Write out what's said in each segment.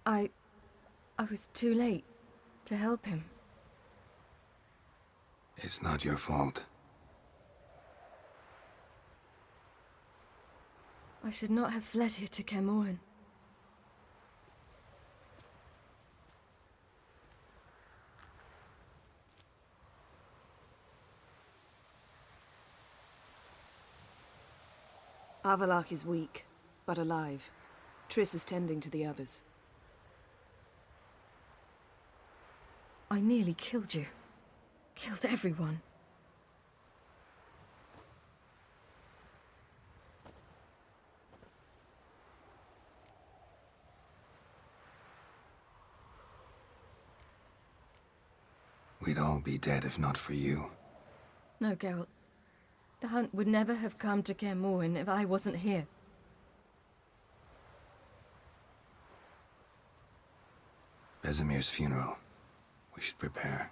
I was too late to help him. It's not your fault. I should not have fled here to Kermoren. Avalak is weak, but alive. Triss is tending to the others. I nearly killed you. Killed everyone. We'd all be dead if not for you. No, Geralt. The hunt would never have come to Kermoren if I wasn't here. Vesemir's funeral. We should prepare.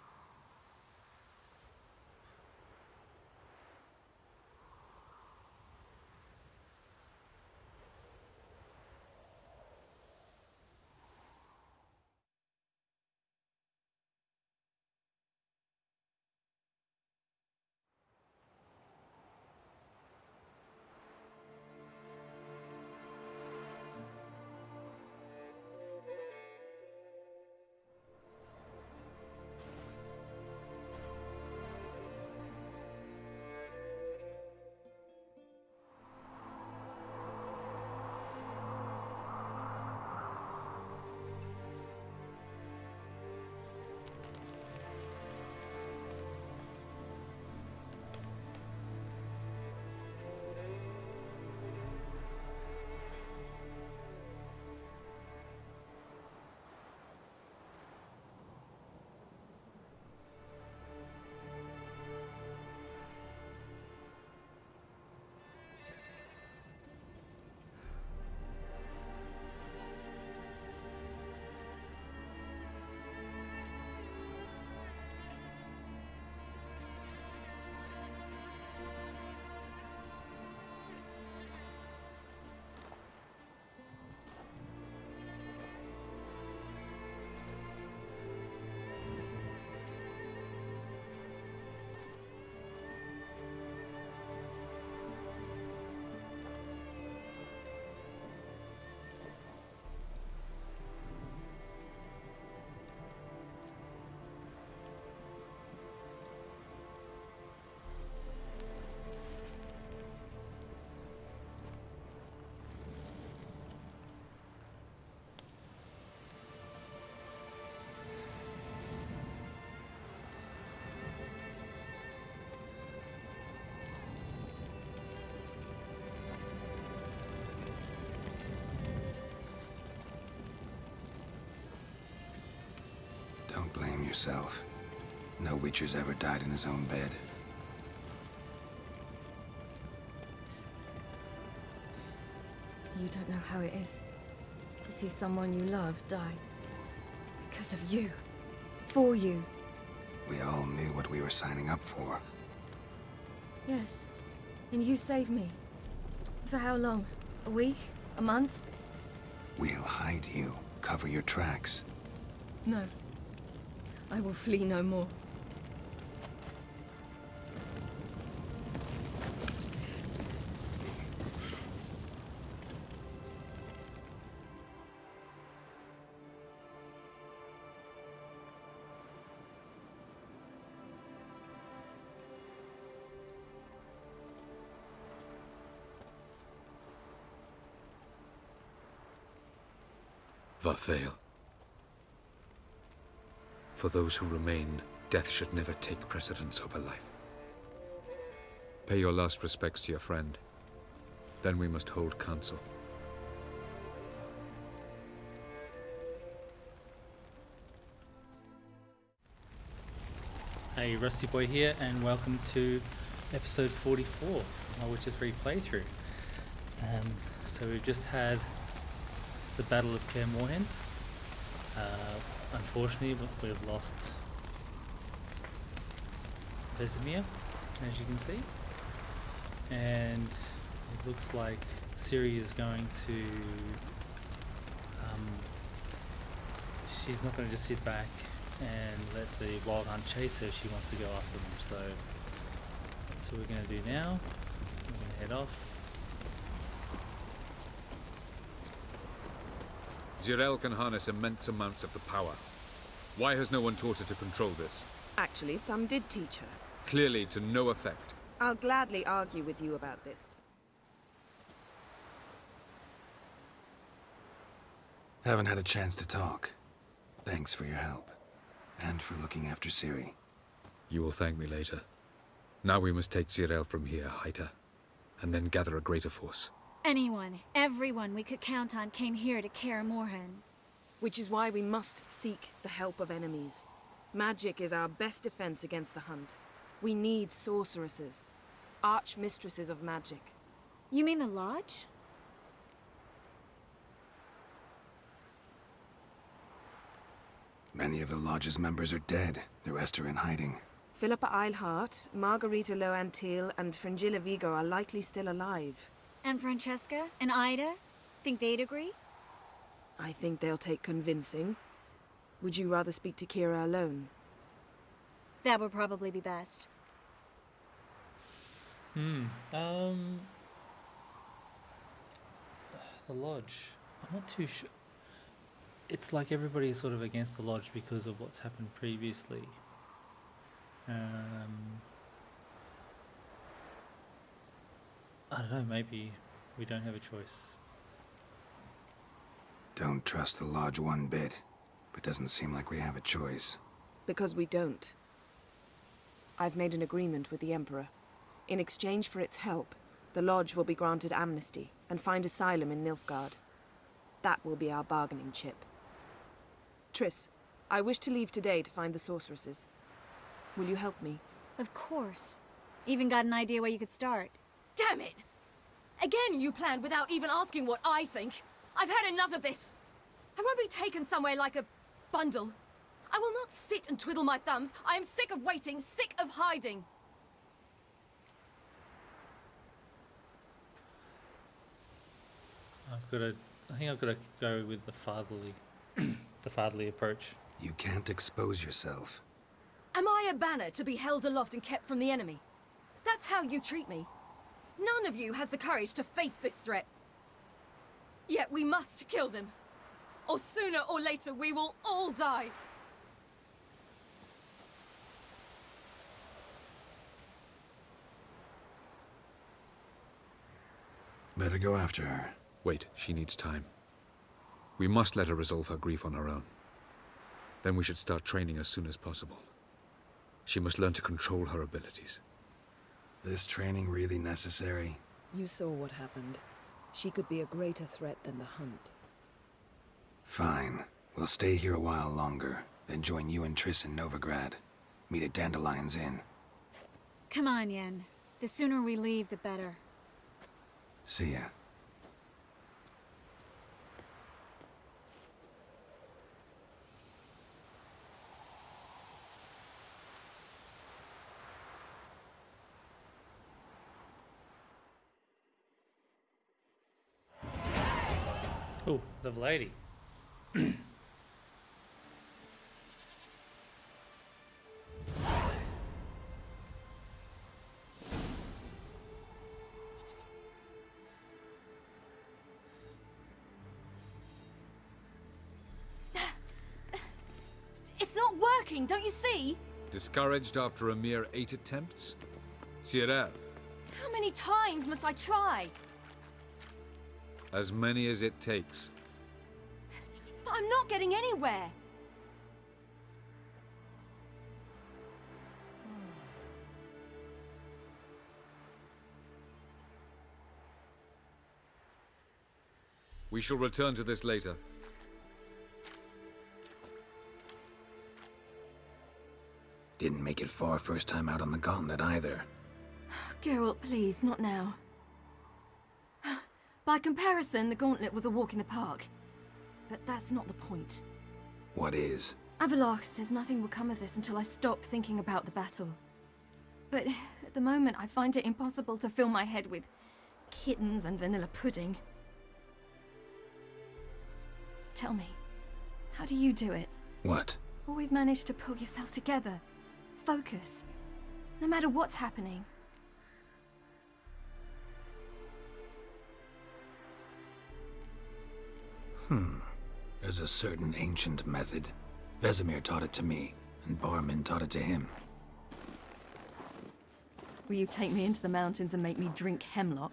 Don't blame yourself. No Witcher's ever died in his own bed. You don't know how it is to see someone you love die. Because of you. For you. We all knew what we were signing up for. Yes. And you saved me. For how long? A week? A month? We'll hide you. Cover your tracks. No. I will flee no more. Varthael. For those who remain, death should never take precedence over life. Pay your last respects to your friend. Then we must hold council. Hey, Rustyboy here, and welcome to episode 44 of my Witcher 3 playthrough. So we've just had the Battle of Kaer Morhen. Unfortunately, we've lost Vesemir, as you can see, and it looks like Ciri is going to she's not going to just sit back and let the Wild Hunt chase her. She wants to go after them. So that's what we're going to do now. We're going to head off. Zirel can harness immense amounts of the power. Why has no one taught her to control this? Actually, some did teach her. Clearly to no effect. I'll gladly argue with you about this. Haven't had a chance to talk. Thanks for your help. And for looking after Ciri. You will thank me later. Now we must take Zirel from here, hide her, and then gather a greater force. Anyone, everyone we could count on came here to Kaer Morhen. Which is why we must seek the help of enemies. Magic is our best defense against the Hunt. We need sorceresses. Archmistresses of magic. You mean the Lodge? Many of the Lodge's members are dead. The rest are in hiding. Philippa Eilhart, Margarita Loantil, and Fringilla Vigo are likely still alive. And Francesca and Ida? Think they'd agree? I think they'll take convincing. Would you rather speak to Kira alone? That would probably be best. The Lodge. I'm not too sure. It's like everybody's sort of against the Lodge because of what's happened previously. I don't know, maybe we don't have a choice. Don't trust the Lodge one bit, but doesn't seem like we have a choice. Because we don't. I've made an agreement with the Emperor. In exchange for its help, the Lodge will be granted amnesty and find asylum in Nilfgaard. That will be our bargaining chip. Triss, I wish to leave today to find the sorceresses. Will you help me? Of course. Even got an idea where you could start. Damn it! Again you planned without even asking what I think. I've had enough of this. I won't be taken somewhere like a bundle. I will not sit and twiddle my thumbs. I am sick of waiting, sick of hiding. I think I've got to go with the fatherly approach. You can't expose yourself. Am I a banner to be held aloft and kept from the enemy? That's how you treat me. None of you has the courage to face this threat. Yet we must kill them. Or sooner or later we will all die. Better go after her. Wait, she needs time. We must let her resolve her grief on her own. Then we should start training as soon as possible. She must learn to control her abilities. This training really necessary? You saw what happened. She could be a greater threat than the Hunt. Fine. We'll stay here a while longer, then join you and Triss in Novigrad. Meet at Dandelion's Inn. Come on, Yen. The sooner we leave, the better. See ya. Oh, the lady. It's not working, don't you see? Discouraged after a mere 8 attempts? Cyril, How many times must I try? as many as it takes. But I'm not getting anywhere. We shall return to this later. Didn't make it far first time out on the gauntlet either. Geralt, please, not now. By comparison, the gauntlet was a walk in the park. But that's not the point. What is? Avalach says nothing will come of this until I stop thinking about the battle. But at the moment, I find it impossible to fill my head with kittens and vanilla pudding. Tell me, how do you do it? What? Always manage to pull yourself together. Focus. No matter what's happening. There's a certain ancient method. Vesemir taught it to me, and Barman taught it to him. Will you take me into the mountains and make me drink hemlock?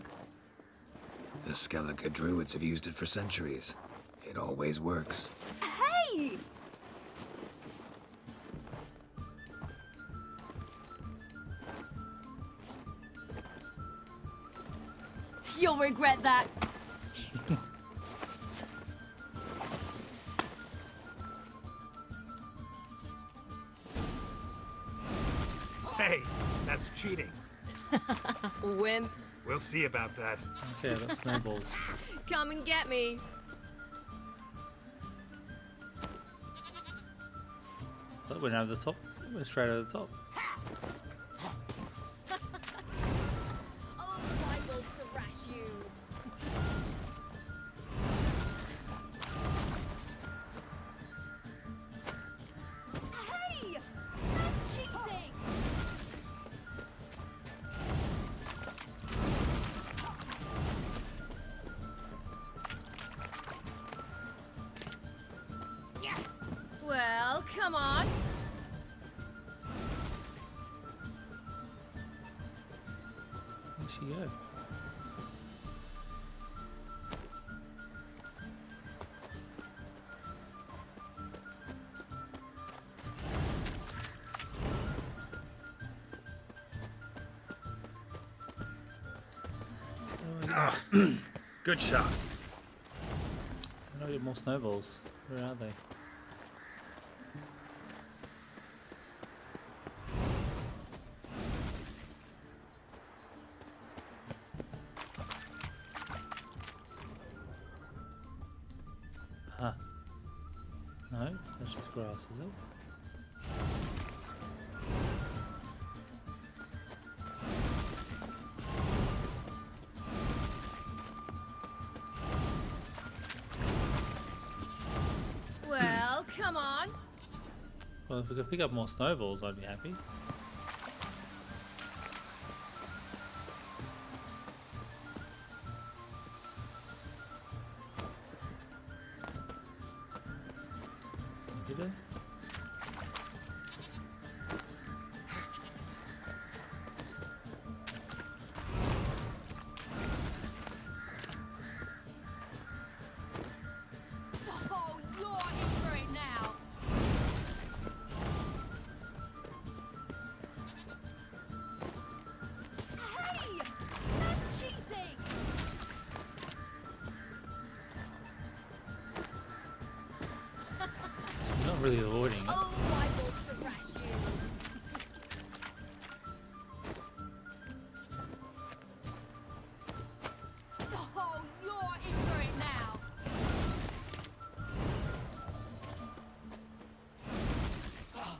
The Skellige druids have used it for centuries. It always works. Hey! You'll regret that. Hey, that's cheating. Wimp. We'll see about that. Okay, that's snowballs. Come and get me. That went over the top. Went straight over the top. Oh, I will thrash you. Hey! That's cheating! Well, come on. Where'd she go? Good shot. I don't get more snowballs. Where are they? Huh. No, that's just grass, is it? Well, come on. Well, if we could pick up more snowballs, I'd be happy. Did it? Oh, you're in for it now. Hey! That's cheating! She's not really avoiding it. Oh, I will thrash you. Oh, you're in for it now. Oh,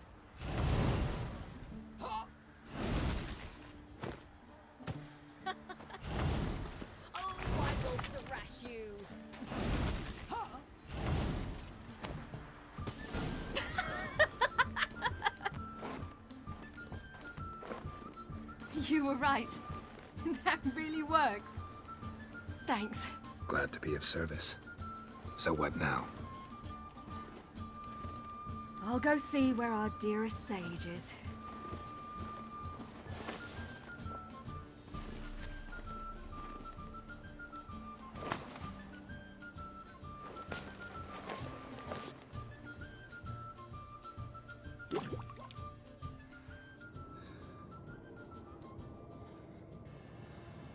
I will thrash you. You were right. That really works. Thanks. Glad to be of service. So what now? I'll go see where our dearest sage is.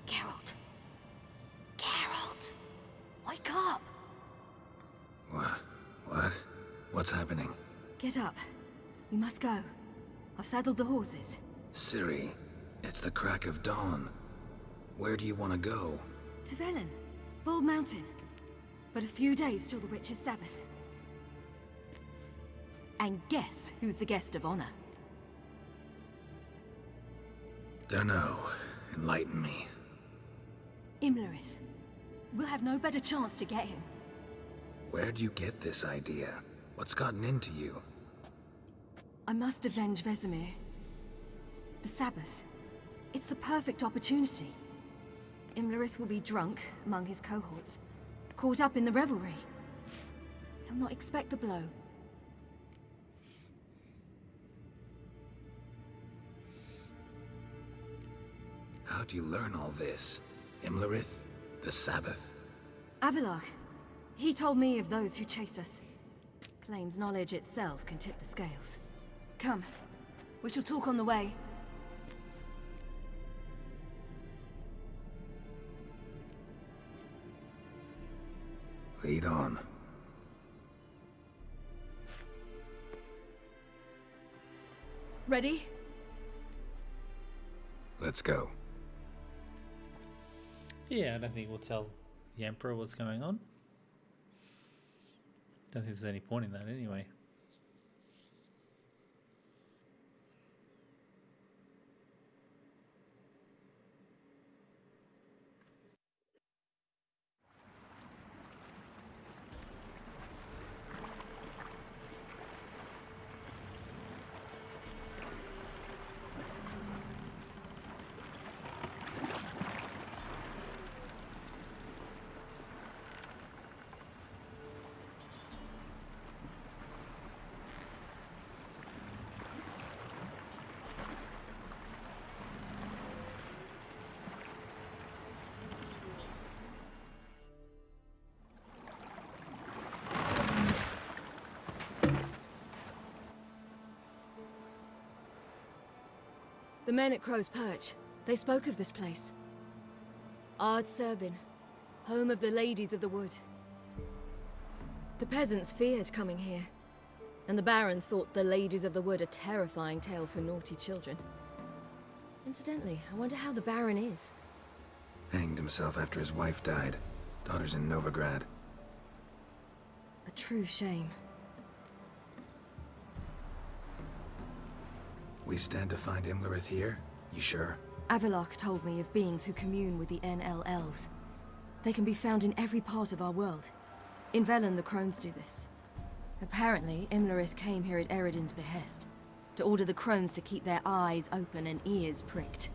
Geralt. Geralt! Wake up! What? What's happening? Get up. We must go. I've saddled the horses. Ciri, it's the crack of dawn. Where do you want to go? To Velen. Bald Mountain. But a few days till the Witch's Sabbath. And guess who's the guest of honor? Dunno. Enlighten me. Imlerith. We'll have no better chance to get him. Where'd you get this idea? What's gotten into you? I must avenge Vesemir. The Sabbath. It's the perfect opportunity. Imlerith will be drunk among his cohorts, caught up in the revelry. He'll not expect the blow. How'd you learn all this? Imlerith? The Sabbath? Avalok. He told me of those who chase us. Claims knowledge itself can tip the scales. Come, we shall talk on the way. Lead on. Ready? Let's go. Yeah, I don't think we'll tell the Emperor what's going on. Don't think there's any point in that anyway. The men at Crow's Perch, they spoke of this place. Ard Serbin, home of the Ladies of the Wood. The peasants feared coming here, and the Baron thought the Ladies of the Wood a terrifying tale for naughty children. Incidentally, I wonder how the Baron is. Hanged himself after his wife died. Daughter's in Novigrad. A true shame. We stand to find Imlerith here? You sure? Avalok told me of beings who commune with the NL elves. They can be found in every part of our world. In Velen, the Crones do this. Apparently, Imlerith came here at Eredin's behest, to order the Crones to keep their eyes open and ears pricked,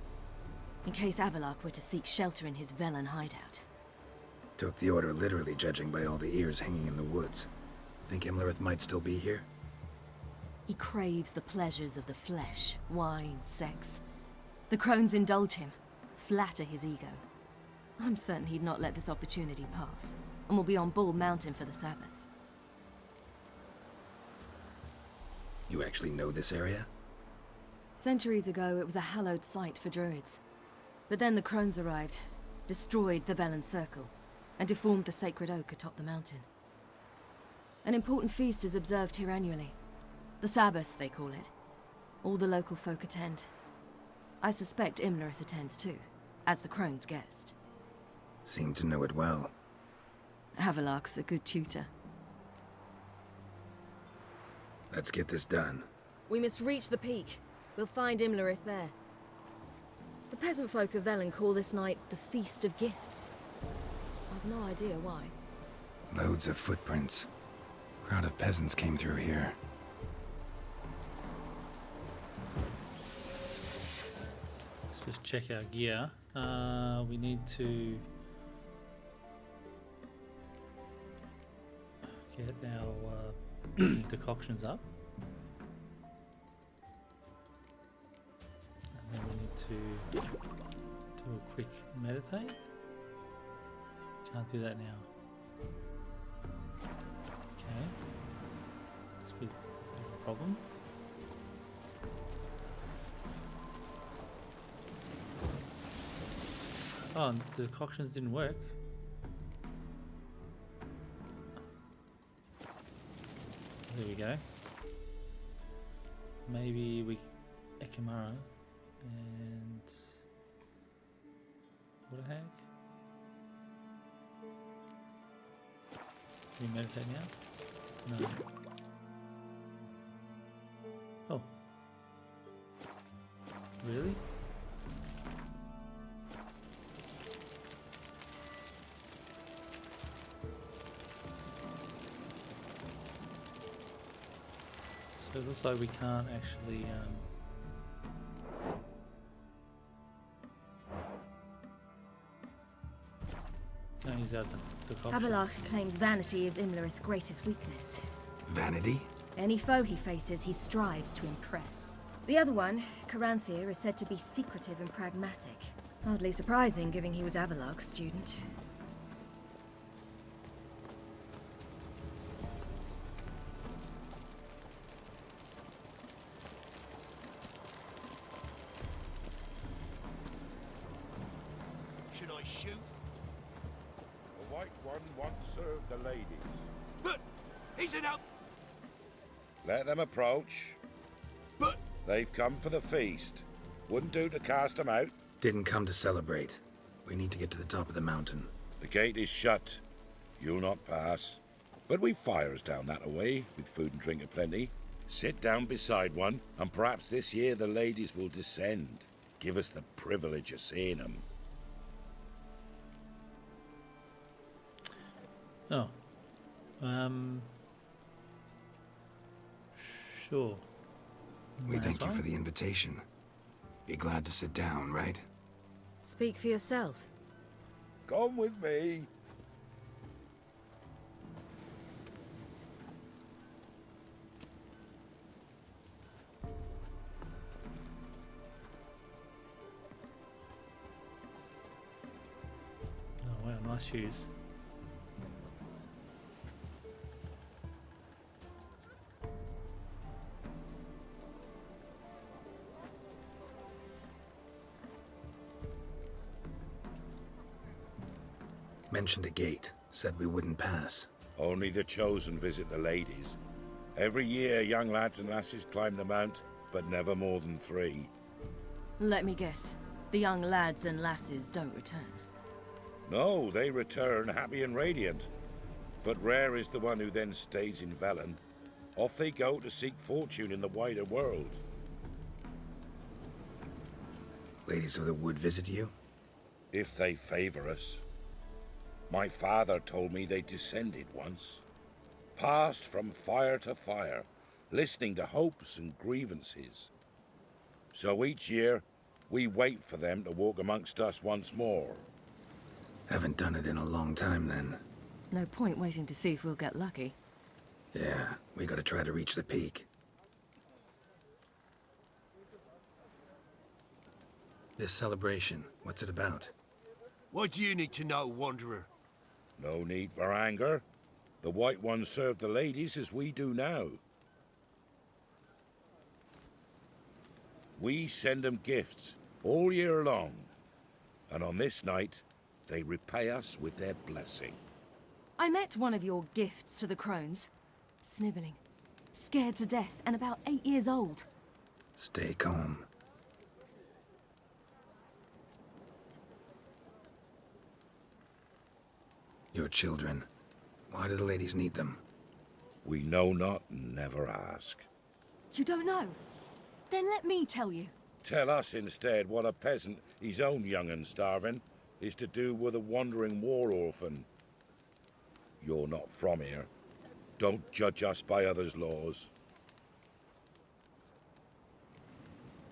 in case Avalok were to seek shelter in his Velen hideout. Took the order literally, judging by all the ears hanging in the woods. Think Imlerith might still be here? He craves the pleasures of the flesh, wine, sex. The Crones indulge him, flatter his ego. I'm certain he'd not let this opportunity pass, and will be on Bull Mountain for the Sabbath. You actually know this area? Centuries ago, it was a hallowed site for druids. But then the Crones arrived, destroyed the Velen Circle, and deformed the sacred oak atop the mountain. An important feast is observed here annually. The Sabbath, they call it. All the local folk attend. I suspect Imlerith attends too, as the Crone's guest. Seem to know it well. Avalok's a good tutor. Let's get this done. We must reach the peak. We'll find Imlerith there. The peasant folk of Velen call this night the Feast of Gifts. I've no idea why. Loads of footprints. Crowd of peasants came through here. Let's just check our gear. We need to get our decoctions up. And then we need to do a quick meditate. Can't do that now. Okay. Must be a problem. Oh, the decoctions didn't work. There we go. Maybe we Ekimara and what the heck? Can we meditate now? No. Oh. Really? So it looks like we can't actually can't use out the cop Abelard shots. claims vanity is Imlerith's greatest weakness. Vanity? Any foe he faces, he strives to impress. The other one, Caranthir, is said to be secretive and pragmatic. Hardly surprising, given he was Abelard's student. Should I shoot? The White One once served the ladies. But he's an out. Let them approach. But They've come for the feast. Wouldn't do to cast them out. Didn't come to celebrate. We need to get to the top of the mountain. The gate is shut. You'll not pass. But we've fires down that away, with food and drink aplenty. Sit down beside one, and perhaps this year the ladies will descend. Give us the privilege of seeing them. Oh. Sure. We Might thank as you well. for the invitation. Be glad to sit down, right? Speak for yourself. Come with me. Oh wow, nice shoes. Mentioned a gate. Said we wouldn't pass. Only the chosen visit the ladies. Every year, young lads and lasses climb the mount, but never more than 3. Let me guess. The young lads and lasses don't return. No, they return happy and radiant. But rare is the one who then stays in Velen. Off they go to seek fortune in the wider world. Ladies of the Wood visit you? If they favor us. My father told me they descended once. Passed from fire to fire, listening to hopes and grievances. So each year, we wait for them to walk amongst us once more. Haven't done it in a long time then. No point waiting to see if we'll get lucky. Yeah, we gotta try to reach the peak. This celebration, what's it about? what do you need to know, Wanderer? No need for anger. The White Ones serve the ladies as we do now. We send them gifts all year long. And on this night, they repay us with their blessing. I met one of your gifts to the crones. Snivelling. Scared to death and about 8 years old. Stay calm. Your children. Why do the ladies need them? We know not and never ask. You don't know? Then let me tell you. Tell us instead what a peasant, his own young and starving, is to do with a wandering war orphan. You're not from here. Don't judge us by others' laws.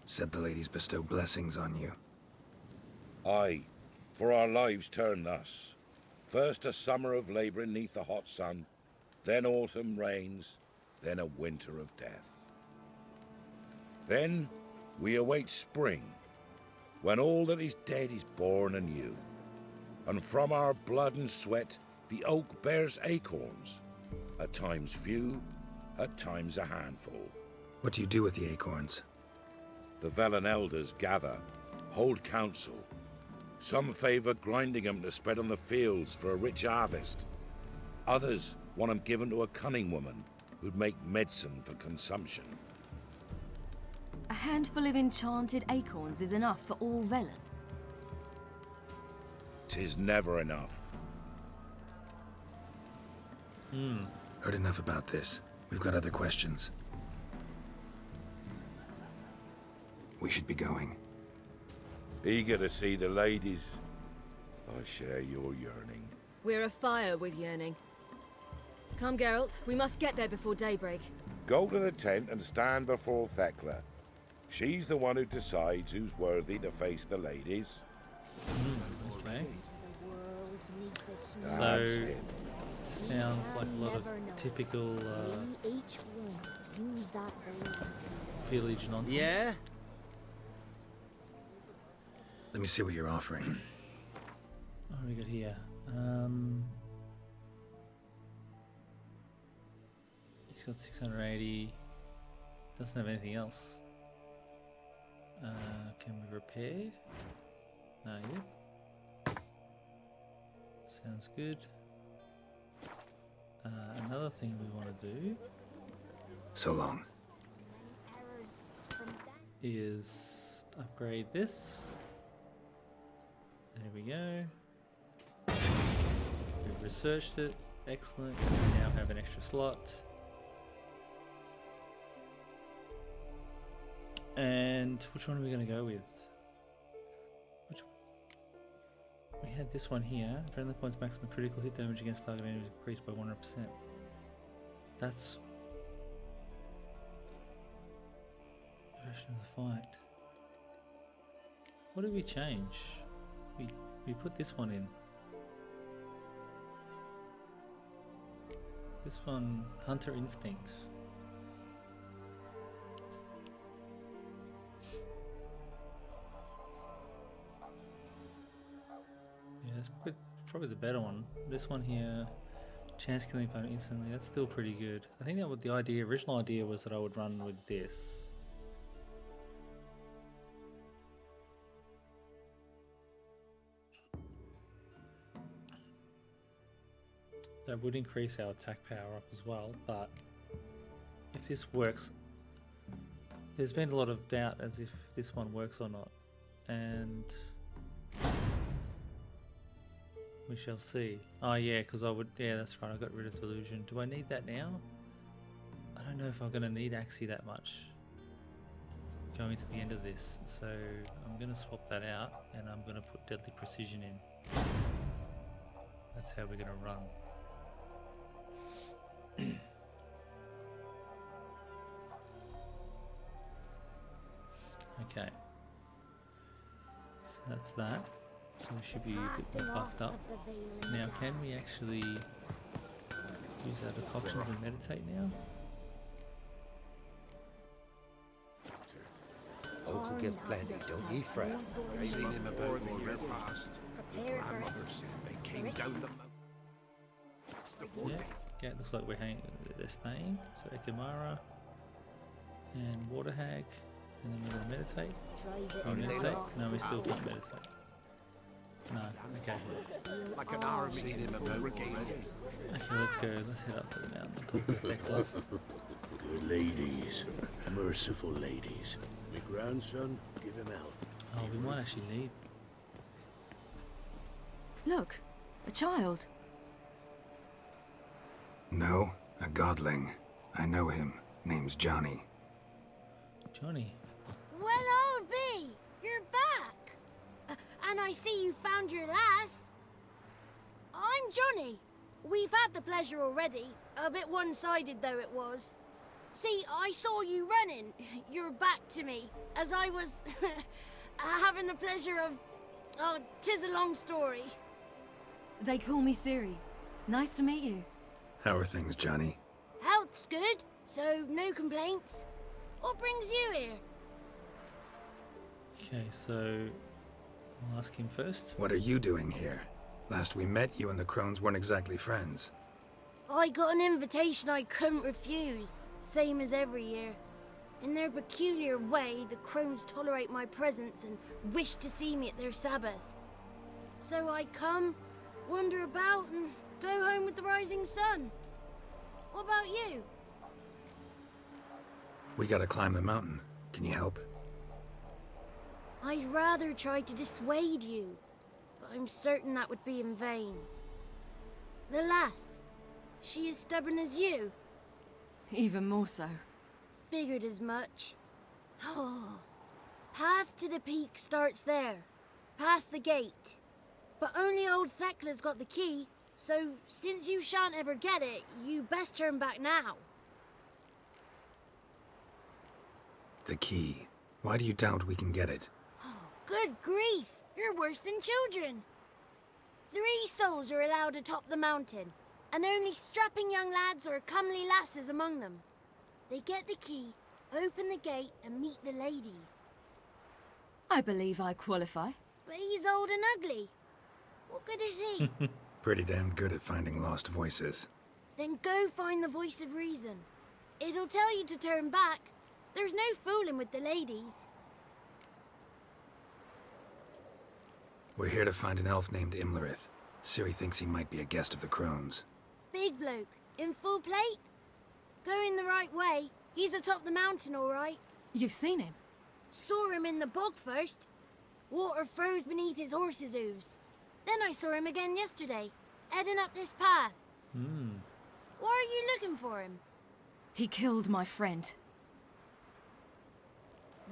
Said the ladies bestow blessings on you. Aye, for our lives turn thus. First a summer of labouring neath the hot sun, then autumn rains, then a winter of death. Then we await spring, when all that is dead is born anew. And from our blood and sweat the oak bears acorns, at times few, at times a handful. What do you do with the acorns? The Velen elders gather, hold council. Some favour grinding them to spread on the fields for a rich harvest. Others want them given to a cunning woman who'd make medicine for consumption. A handful of enchanted acorns is enough for all Velen. 'Tis never enough. Heard enough about this. We've got other questions. We should be going. Eager to see the ladies. I share your yearning. We're afire with yearning. Come, Geralt. We must get there before daybreak. Go to the tent and stand before Thekla. She's the one who decides who's worthy to face the ladies. Okay. That's So, it. sounds like a lot of typical Each one use that vein as village nonsense. Yeah? Let me see what you're offering. What do we got here? He's got 680. Doesn't have anything else. Can we repair? Yep. Sounds good. Another thing we want to do So long. is upgrade this. There we go. We've researched it. Excellent. We now have an extra slot. And which one are we going to go with? We had this one here. Adrenaline points maximum critical hit damage against target enemies increased by 100%. That's version of the fight. What did we change? We put this one in. This one, Hunter Instinct. Yeah, that's probably the better one. This one here, chance killing opponent instantly. That's still pretty good. I think that what the original idea was that I would run with this. That would increase our attack power up as well, but if this works, there's been a lot of doubt as if this one works or not, and we shall see. Oh yeah, because yeah, that's right, I got rid of Delusion. Do I need that now? I don't know if I'm going to need Axie that much going to the end of this, so I'm going to swap that out and I'm going to put Deadly Precision in. That's how we're going to run. Okay, so that's that. So we should be a bit more buffed up. Now, can we actually use our decoctions and meditate now? Hope give plenty, don't ye fret. I've seen him about in the year past. Grandmother said they came down the mountain. That's the Yeah, okay, it looks like they're staying. So Ekamara and Water Hag, and then we're going to meditate. Oh, meditate? No, we still can't meditate. No, okay. like an army seen him about brigade. Okay, let's go. Let's head up to the mountain. Good ladies, merciful ladies. My grandson, give him health. Oh, we might actually need. Look, a child. No, a godling. I know him. Name's Johnny. Johnny. Well, old B, you're back. And I see you found your lass. I'm Johnny. We've had the pleasure already. A bit one-sided though it was. See, I saw you running, your back to me, as I was having the pleasure of... Oh, 'tis a long story. They call me Siri. Nice to meet you. How are things, Johnny? Health's good, so no complaints. What brings you here? Okay, so I'll ask him first. What are you doing here? Last we met, you and the Crones weren't exactly friends. I got an invitation I couldn't refuse, same as every year. In their peculiar way, the Crones tolerate my presence and wish to see me at their Sabbath. So I come, wander about, and go home with the rising sun. What about you? We gotta climb the mountain. Can you help? I'd rather try to dissuade you, but I'm certain that would be in vain. The lass, she as stubborn as you? Even more so. Figured as much. Oh, path to the peak starts there, past the gate. But only old Thekla's got the key, so since you shan't ever get it, you best turn back now. The key. Why do you doubt we can get it? Good grief! You're worse than children. 3 souls are allowed atop the mountain, and only strapping young lads or comely lasses among them. They get the key, open the gate, and meet the ladies. I believe I qualify. But he's old and ugly. What good is he? Pretty damn good at finding lost voices. Then go find the voice of reason. It'll tell you to turn back. There's no fooling with the ladies. We're here to find an elf named Imlerith. Ciri thinks he might be a guest of the Crones. Big bloke, in full plate. Going the right way. He's atop the mountain, all right. You've seen him? Saw him in the bog first. Water froze beneath his horse's hooves. Then I saw him again yesterday, heading up this path. Why are you looking for him? He killed my friend.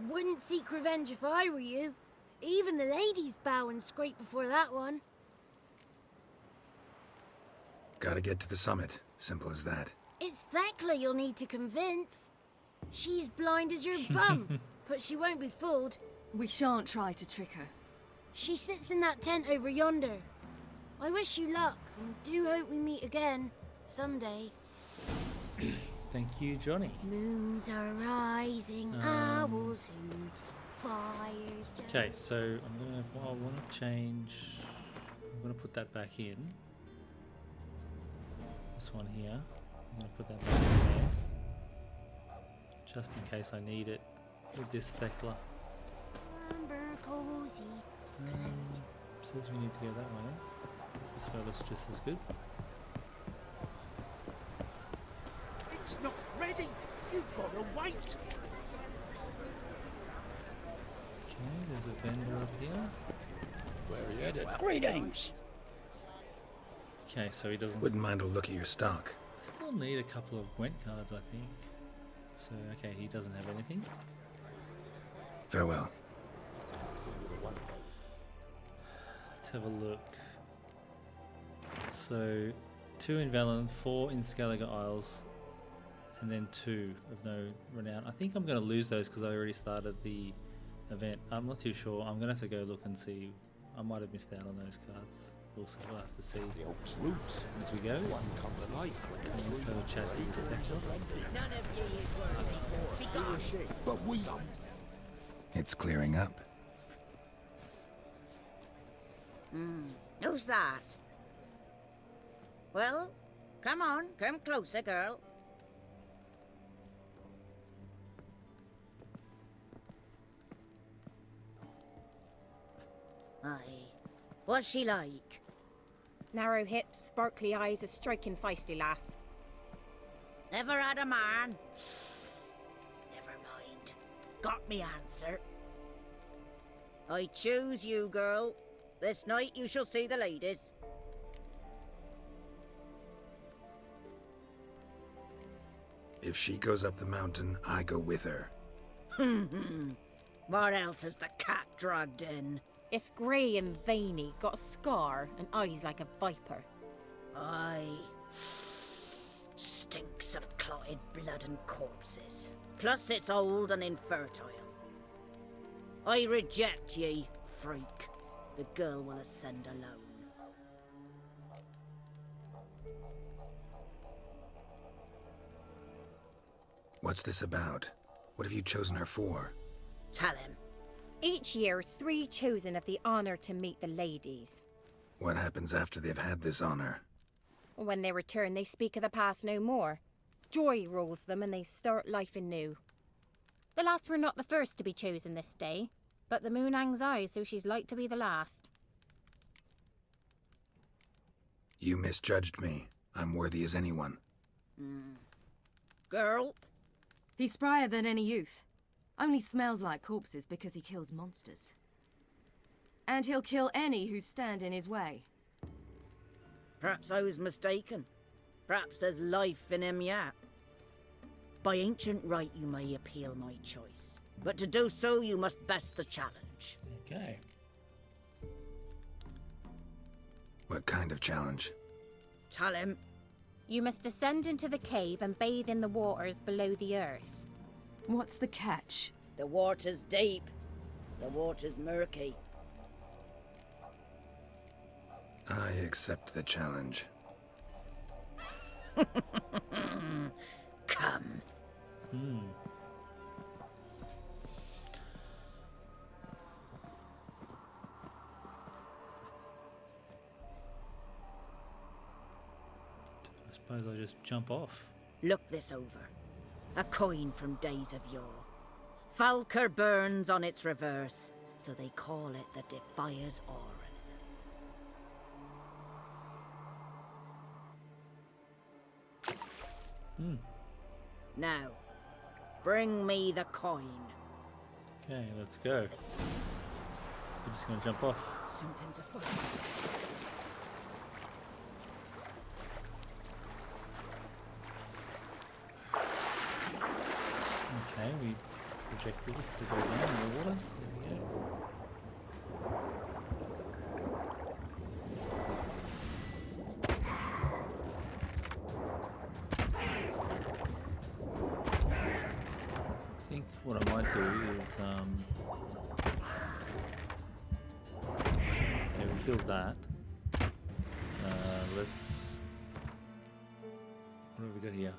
Wouldn't seek revenge if I were you. Even the ladies bow and scrape before that one. Gotta get to the summit. Simple as that. It's Thekla you'll need to convince. She's blind as your bum, but she won't be fooled. We shan't try to trick her. She sits in that tent over yonder. I wish you luck, and do hope we meet again, someday. Thank you, Johnny. Moons are rising, owls hoot, fires just... Okay, so I want to change. I'm gonna put that back in. This one here. I'm gonna put that back in there, just in case I need it with this Thekla. Cozy. Says we need to go that way. This way looks just as good. It's not ready. You've got to wait. Okay, there's a vendor up here. Where are you headed? Greetings. Okay, so he doesn't. Wouldn't mind a look at your stock. Still need a couple of Gwent cards, I think. So okay, he doesn't have anything. Farewell. Let's have a look. So 2 in Velen, 4 in Skellige Isles, and then 2 of no renown. I think I'm going to lose those because I already started the event. I'm not too sure. I'm going to have to go look and see. I might have missed out on those cards. We'll have to see The Oak's roots. as we go. One come to life. Okay, let's have a chat to this Thekla. None of ye is worthy. Be gone. But we... It's clearing up. Who's that? Well, come on, come closer, girl. Aye. What's she like? Narrow hips, sparkly eyes, a striking feisty lass. Never had a man? Never mind. Got me answer. I choose you, girl. This night you shall see the ladies. If she goes up the mountain, I go with her. What else has the cat dragged in? It's grey and veiny, got a scar, and eyes like a viper. Aye. Stinks of clotted blood and corpses. Plus it's old and infertile. I reject ye, freak. The girl will ascend alone. What's this about? What have you chosen her for? Tell him. Each year, 3 chosen have the honour to meet the ladies. What happens after they've had this honor? When they return, they speak of the past no more. Joy rules them and they start life anew. The lass were not the first to be chosen this day, but the moon hangs high, so she's like to be the last. You misjudged me. I'm worthy as anyone. Girl? He's sprier than any youth. Only smells like corpses because he kills monsters. And he'll kill any who stand in his way. Perhaps I was mistaken. Perhaps there's life in him yet. By ancient right you may appeal my choice. But to do so you must best the challenge. Okay. What kind of challenge? Tell him. You must descend into the cave and bathe in the waters below the earth. What's the catch? The water's deep. The water's murky. I accept the challenge. Come. I suppose I'll just jump off. Look this over. A coin from days of yore. Falker burns on its reverse, so they call it the Defier's Oran. Now, bring me the coin. Okay, let's go. We're just gonna jump off. Something's afoot. Okay, we projected this to go down in the water. There we go. I think what I might do is okay, we killed that. Let's, what have we got here?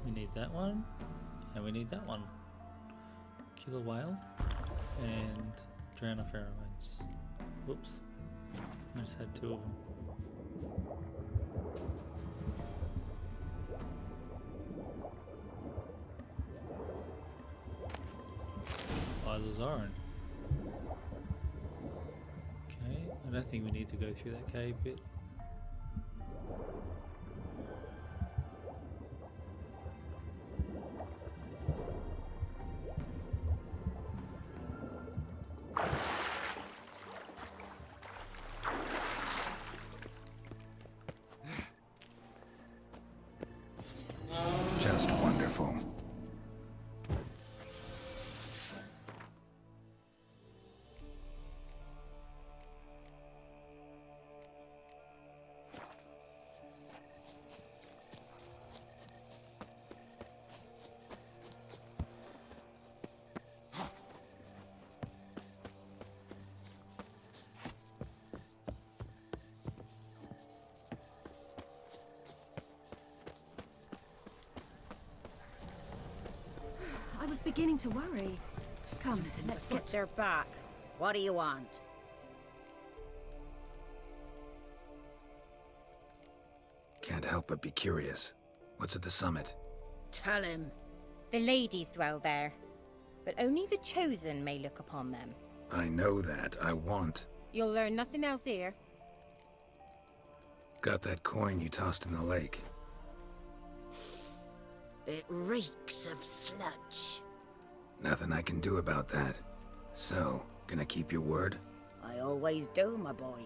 We need that one, and we need that one. Kill a whale, and drown a pheromones. Whoops. I just had two of them. Iron. Okay, I don't think we need to go through that cave bit. Just wonderful. I was beginning to worry. Come, let's get... Their back. What do you want? Can't help but be curious. What's at the summit? Tell him. The ladies dwell there, but only the chosen may look upon them. I know that. I want. You'll learn nothing else here. Got that coin you tossed in the lake. It reeks of sludge. Nothing I can do about that. So, gonna keep your word? I always do, my boy.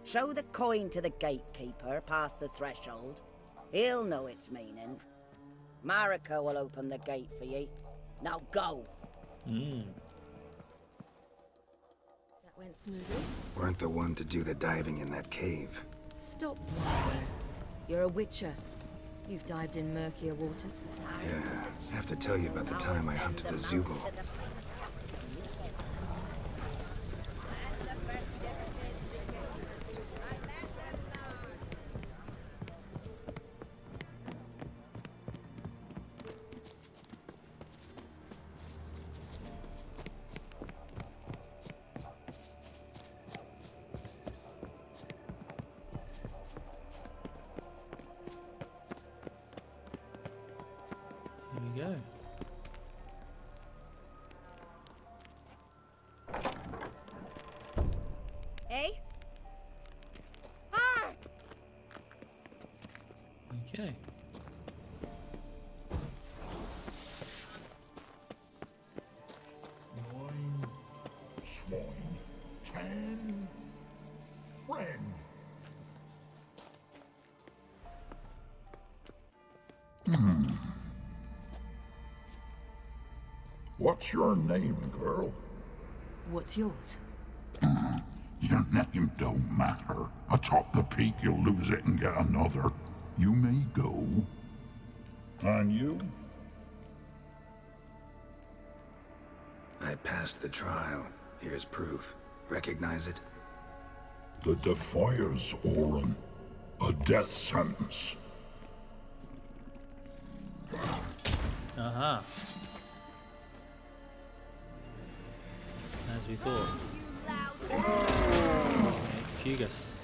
Show the coin to the gatekeeper past the threshold. He'll know its meaning. Marika will open the gate for ye. Now go. That went smoothly. Weren't the one to do the diving in that cave. Stop lying. You're a witcher. You've dived in murkier waters. Yeah, have to tell you about the time I hunted a Zoogle. Here we go. Hey? Ah! Okay. What's your name, girl? What's yours? Your name don't matter. Atop the peak, you'll lose it and get another. You may go. And you? I passed the trial. Here's proof. Recognize it? The Defier's Orin. A death sentence. Aha. As we thought. Fugus.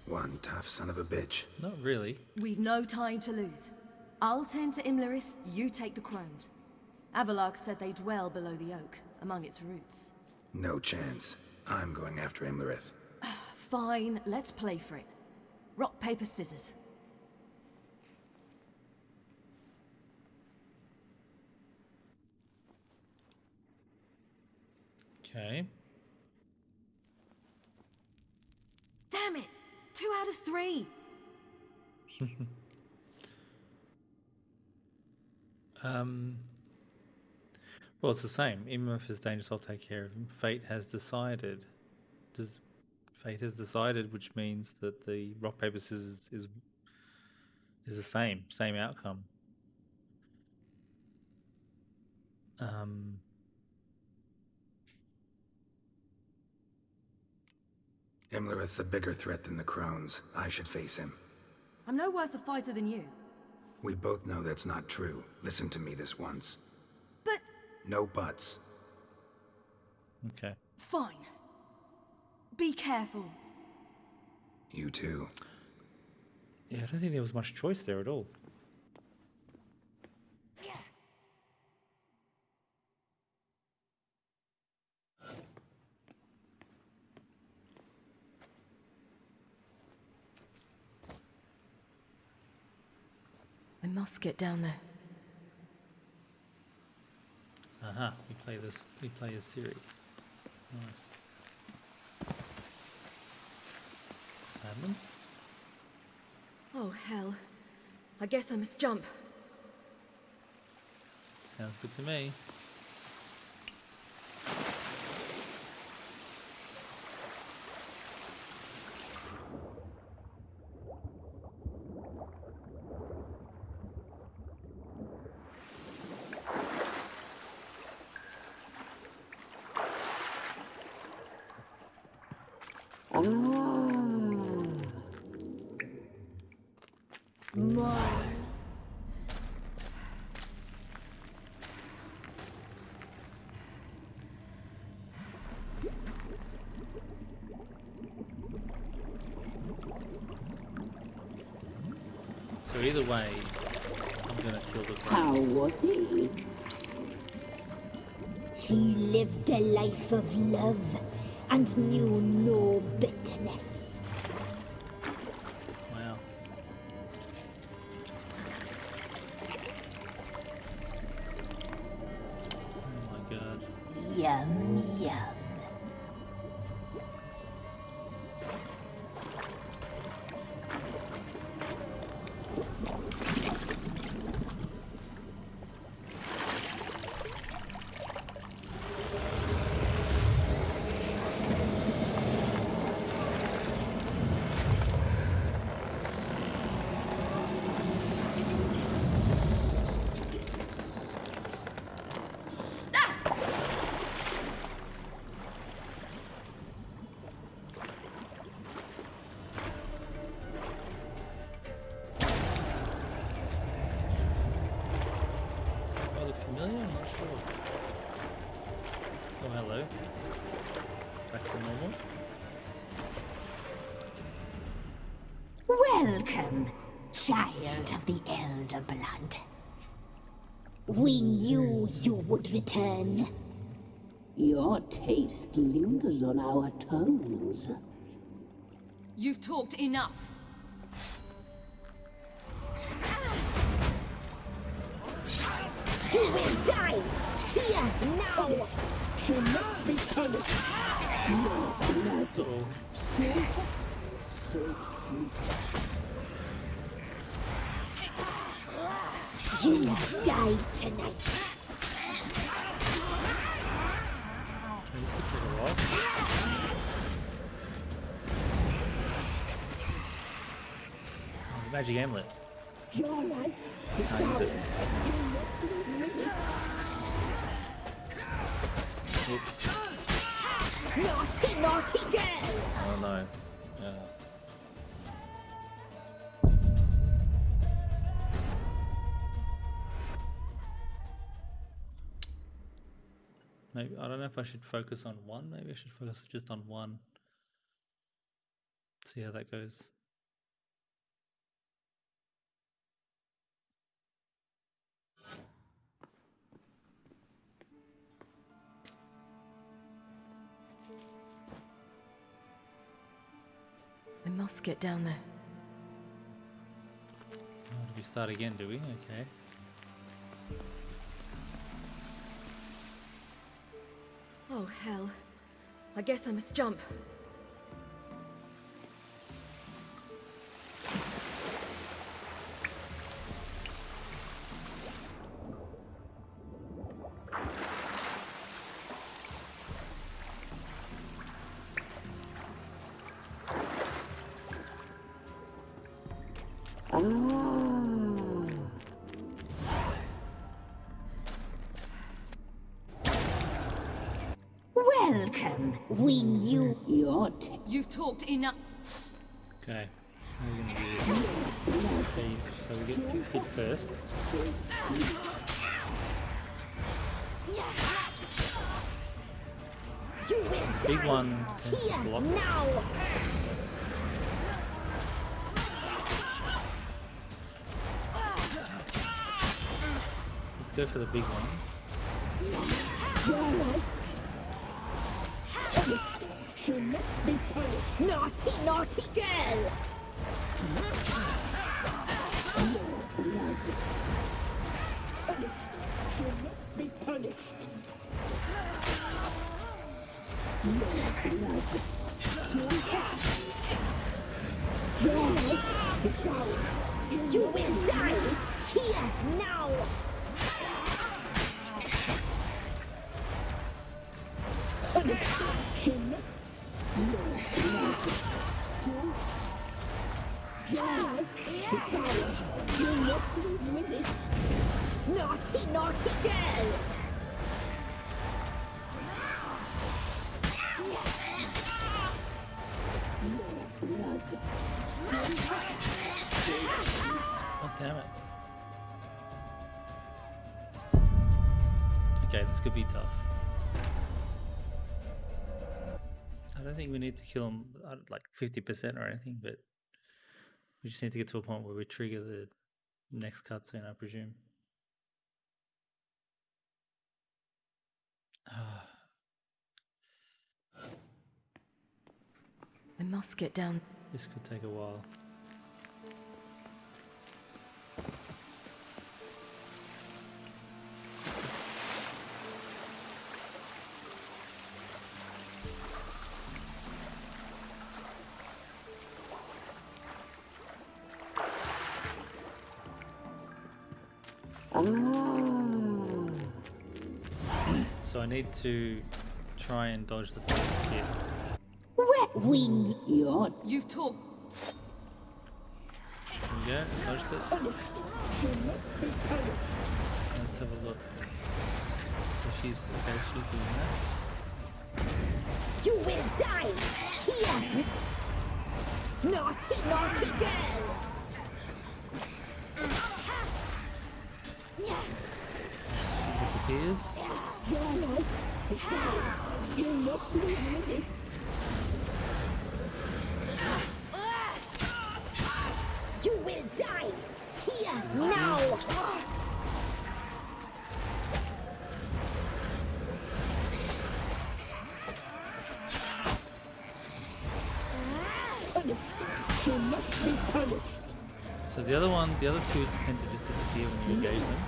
One tough son of a bitch. Not really. We've no time to lose. I'll tend to Imlerith, you take the crones. Avalark said they dwell below the oak, among its roots. No chance. I'm going after Imlerith. Fine, let's play for it. Rock, paper, scissors. Okay. Damn it! 2 out of 3! Well, it's the same. Even if it's dangerous, I'll take care of him. Fate has decided. Fate has decided, which means that the rock, paper, scissors is the same outcome. Imlerith's a bigger threat than the crones. I should face him. I'm no worse a fighter than you. We both know that's not true. Listen to me this once. But... No buts. Okay. Fine. Be careful. You too. Yeah, I don't think there was much choice there at all. I must get down there. Aha, we play as Siri. Nice. Salmon? Oh, hell. I guess I must jump. Sounds good to me. So either way, I'm gonna kill the How crows. was he? He lived a life of love and knew no bitterness. Wow. Oh my god. Yum, yum. I look familiar? I'm not sure. Oh, hello. Back to normal. Welcome, child of the Elder Blood. We knew you would return. Your taste lingers on our tongues. You've talked enough. He will die! Here, now! She must be punished! Uh-oh. So sweet. You will die tonight. This could take a while. Oh, the magic amulet. Your life is Can't use it. Oops. Naughty, naughty girl! Oh no. Yeah. Maybe I don't know if I should focus on one. Maybe I should focus just on one. See how that goes. I must get down there. Oh, do we start again, do we? Okay. Oh, hell. I guess I must jump. Welcome. We knew you'd. You've talked enough. Okay. How are we gonna do this? Okay, so we get hit first. Big one tends to block us. Let's go for the big one. She must be punished. Naughty, naughty girl! She must be punished. You will die here now! She must Naughty, naughty girl! Oh, damn it. Okay, this could be tough. I don't think we need to kill him like 50% or anything, but we just need to get to a point where we trigger the next cutscene, I presume. I must get down. This could take a while. So I need to try and dodge the first hit. You've talked. There we go, dodged it. Let's have a look. So she's okay, she's doing that. You will die here! Naughty, naughty girl! She disappears. Your life is ours. You must live it. You will die here now! Punished. She must be punished. So the other two tend to just disappear when you engage them.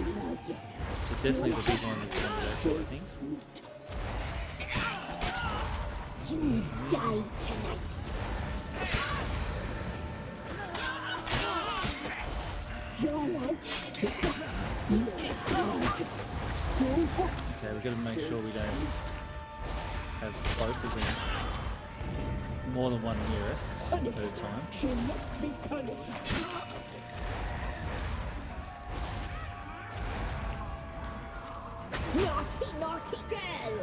So definitely the big one is going to go for, I think. You die tonight. Okay, we've got to make sure we don't have both of them, more than one near us at a time. Naughty, naughty girl!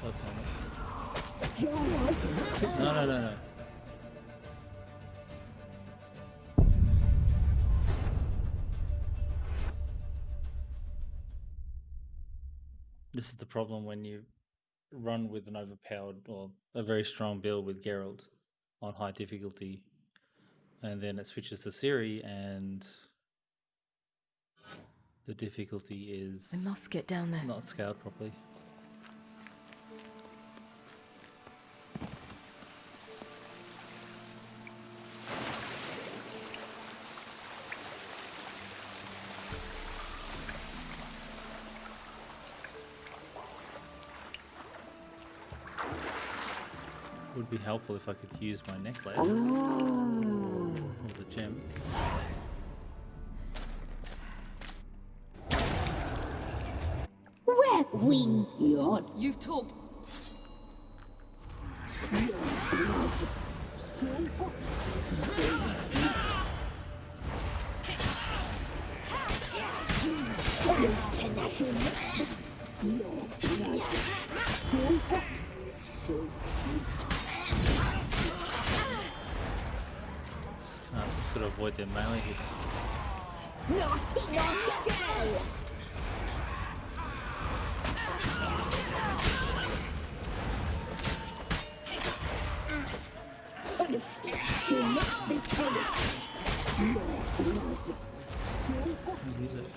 Okay. No. This is the problem when you run with an overpowered or a very strong build with Geralt on high difficulty, and then it switches to Ciri and the difficulty is I must get down there. Not scaled properly. Would be helpful if I could use my necklace or the gem. Where we yawn? You've talked. Just gotta avoid their melee hits. Naughty, naughty girl! She must be punished. What is it?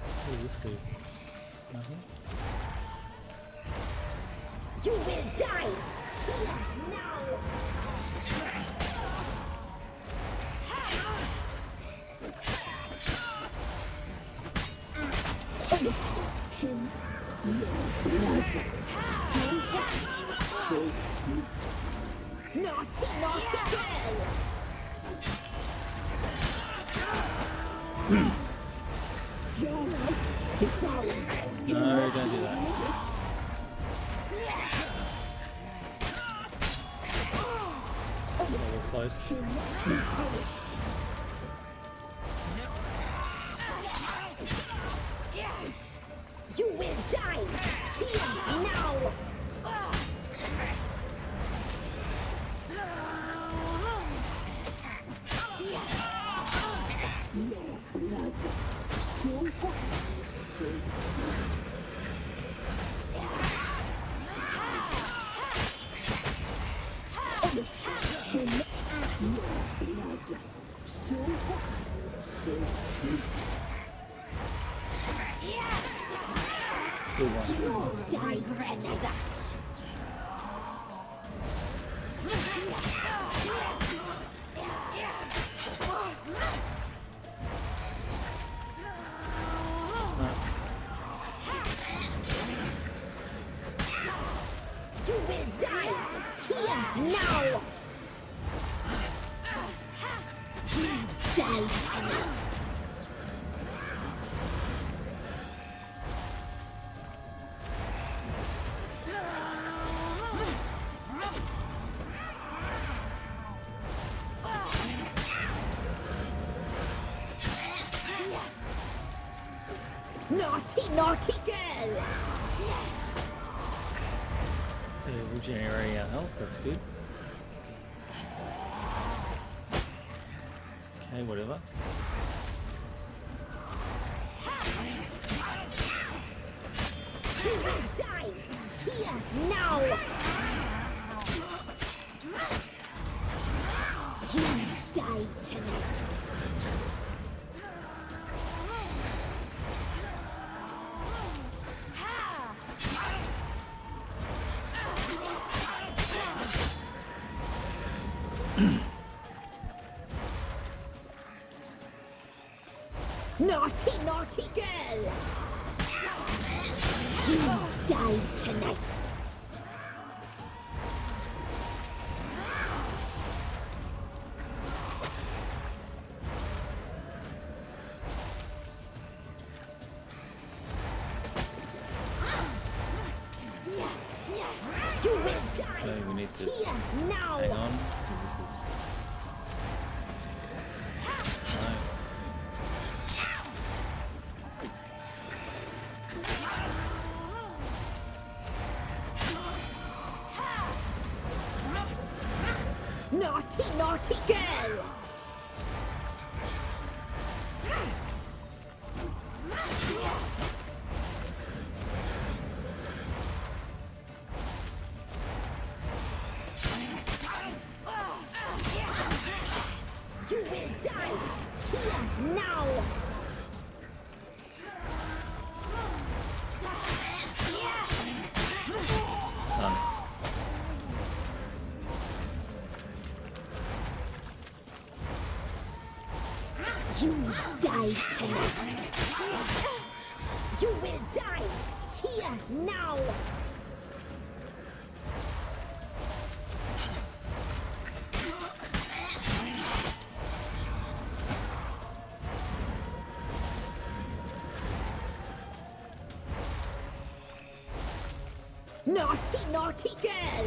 What does this do? Nothing? You will die! Now! Naughty, naughty girl! No, don't do that. Oh, we're close. You will die! Here, now! Good one. Die tonight! You will die! Here, now! Die tonight! Naughty, naughty girl! Regenerating our health, that's good. Okay, whatever. You will die! Here, now! You die tonight! Naughty, naughty girl! You die tonight! You will die! Okay, we need to Here, now! hang on, because this is... Naughty, naughty girl! You will die here now! Done. You die tonight! You will die here now! Naughty, naughty girl!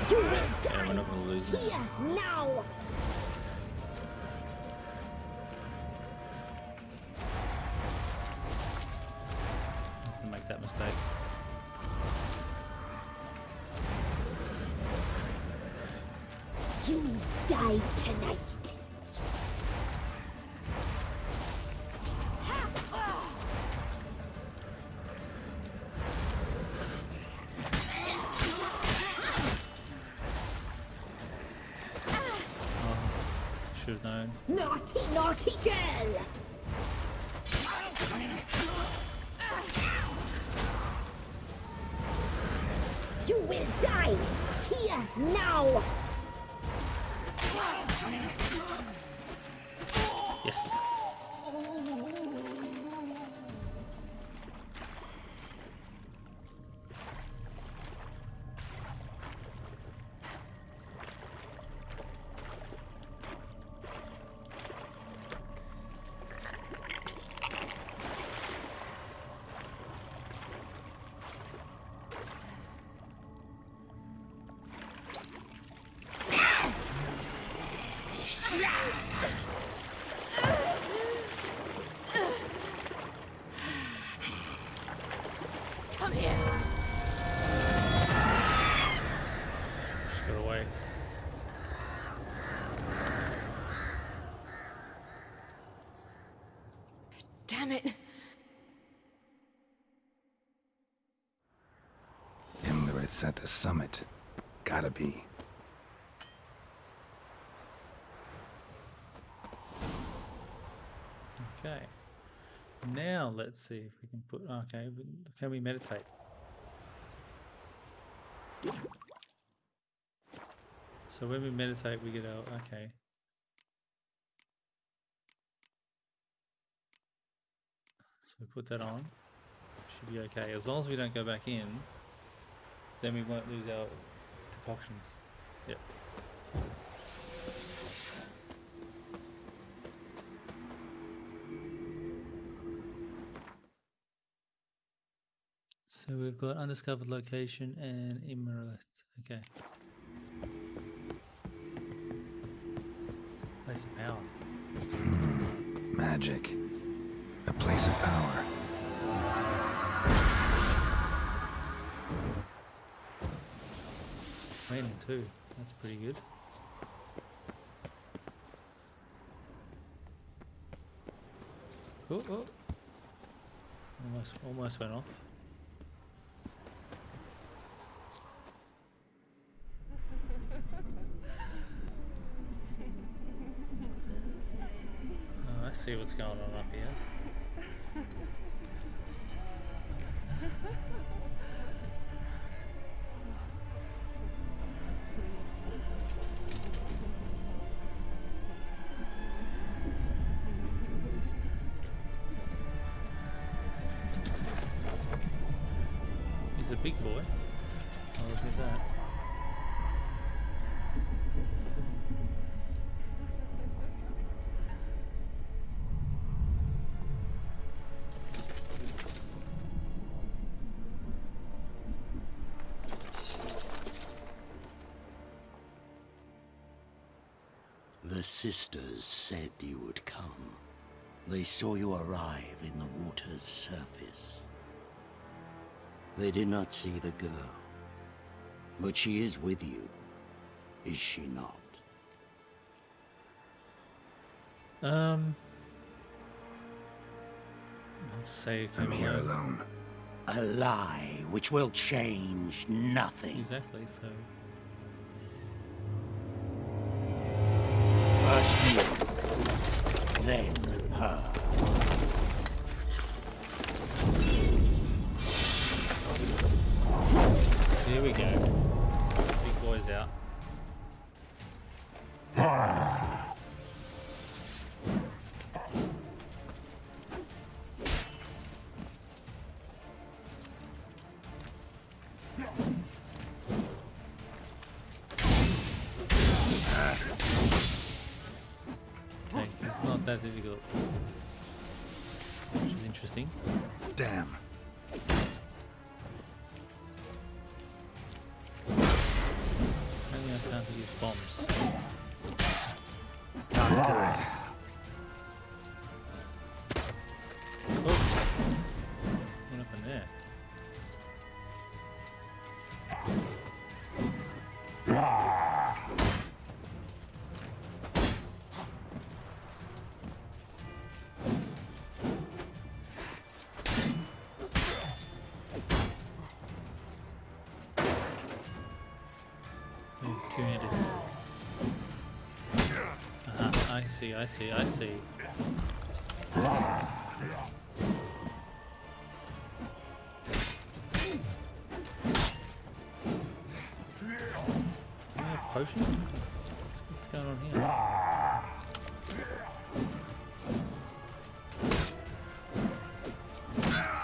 You will Yeah, we're not going to lose it. here now! Don't make that mistake. You die tonight! Should have known. Naughty, naughty girl! You will die here now! Yes. Come here. Just got away. Damn it. Imlerith's at the summit. Gotta be. Okay. Now let's see if we can put... Okay, can we meditate? So when we meditate we get our... Okay. So we put that on. Should be okay. As long as we don't go back in, then we won't lose our decoctions. Yep. So we've got undiscovered location and Immerith. Okay. Place of power. Magic. A place of power. Raining too. That's pretty good. Oh, oh. Almost went off. I see what's going on up here. He's a big boy. Oh, look at that. The sisters said you would come. They saw you arrive in the water's surface. They did not see the girl. But she is with you, is she not? I'll just say it I'm here alone. A lie which will change nothing. Exactly, so... First you, then her. Here we go. Big boy's out. Okay, it's not that difficult. Which is interesting. Damn. Apparently I can't use bombs. Not good. Oh! What happened there? Two-handed. I see. Potion? What's going on here?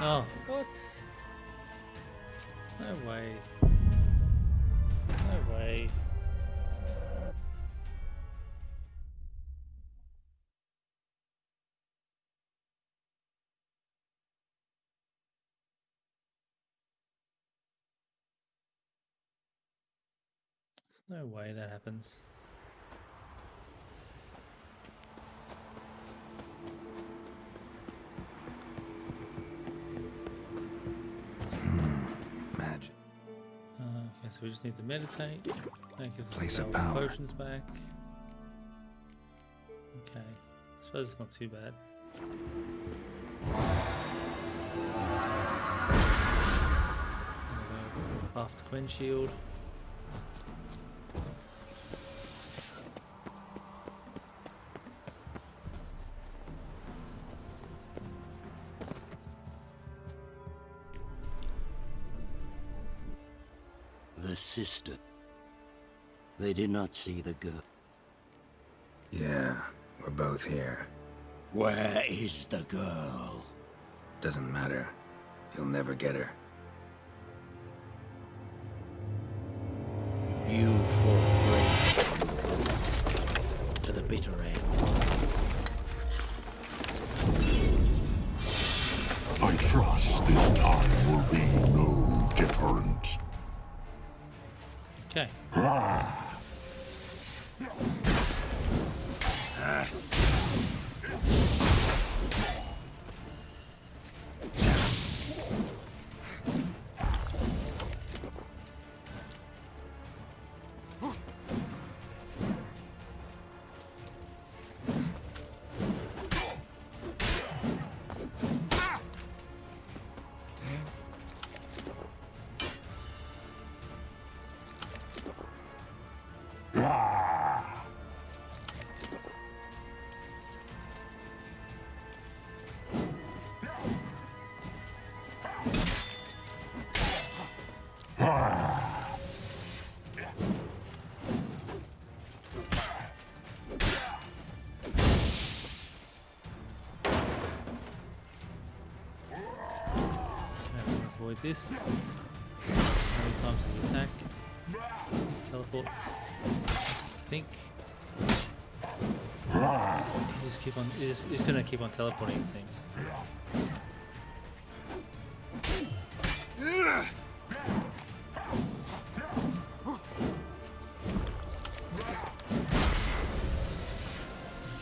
Oh, what? No way. No way. There's no way that happens. Magic. Okay, so we just need to meditate. That gives Place us of our power. potions back. Okay, I suppose it's not too bad. Buffed Quinn Shield. The sister. They did not see the girl. Yeah, we're both here. Where is the girl? Doesn't matter. You'll never get her. You fought bravely to the bitter end. I trust this time will be no different. Okay. avoid this. How many times does it attack? Teleports. I think. Just keep on. It's gonna keep on teleporting, it seems.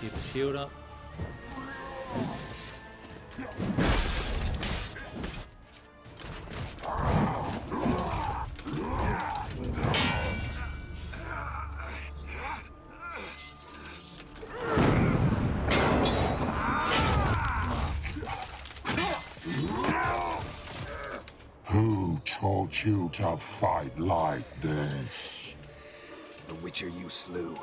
Keep the shield up. Who taught you to fight like this? The Witcher you slew.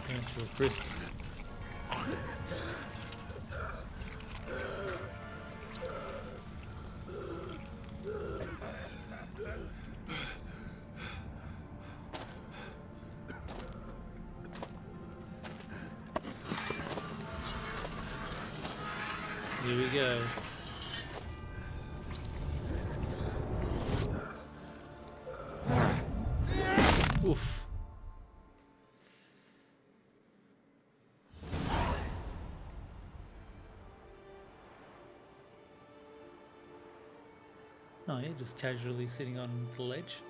Into a crisp. Here we go. Oof. No, you're just casually sitting on the ledge.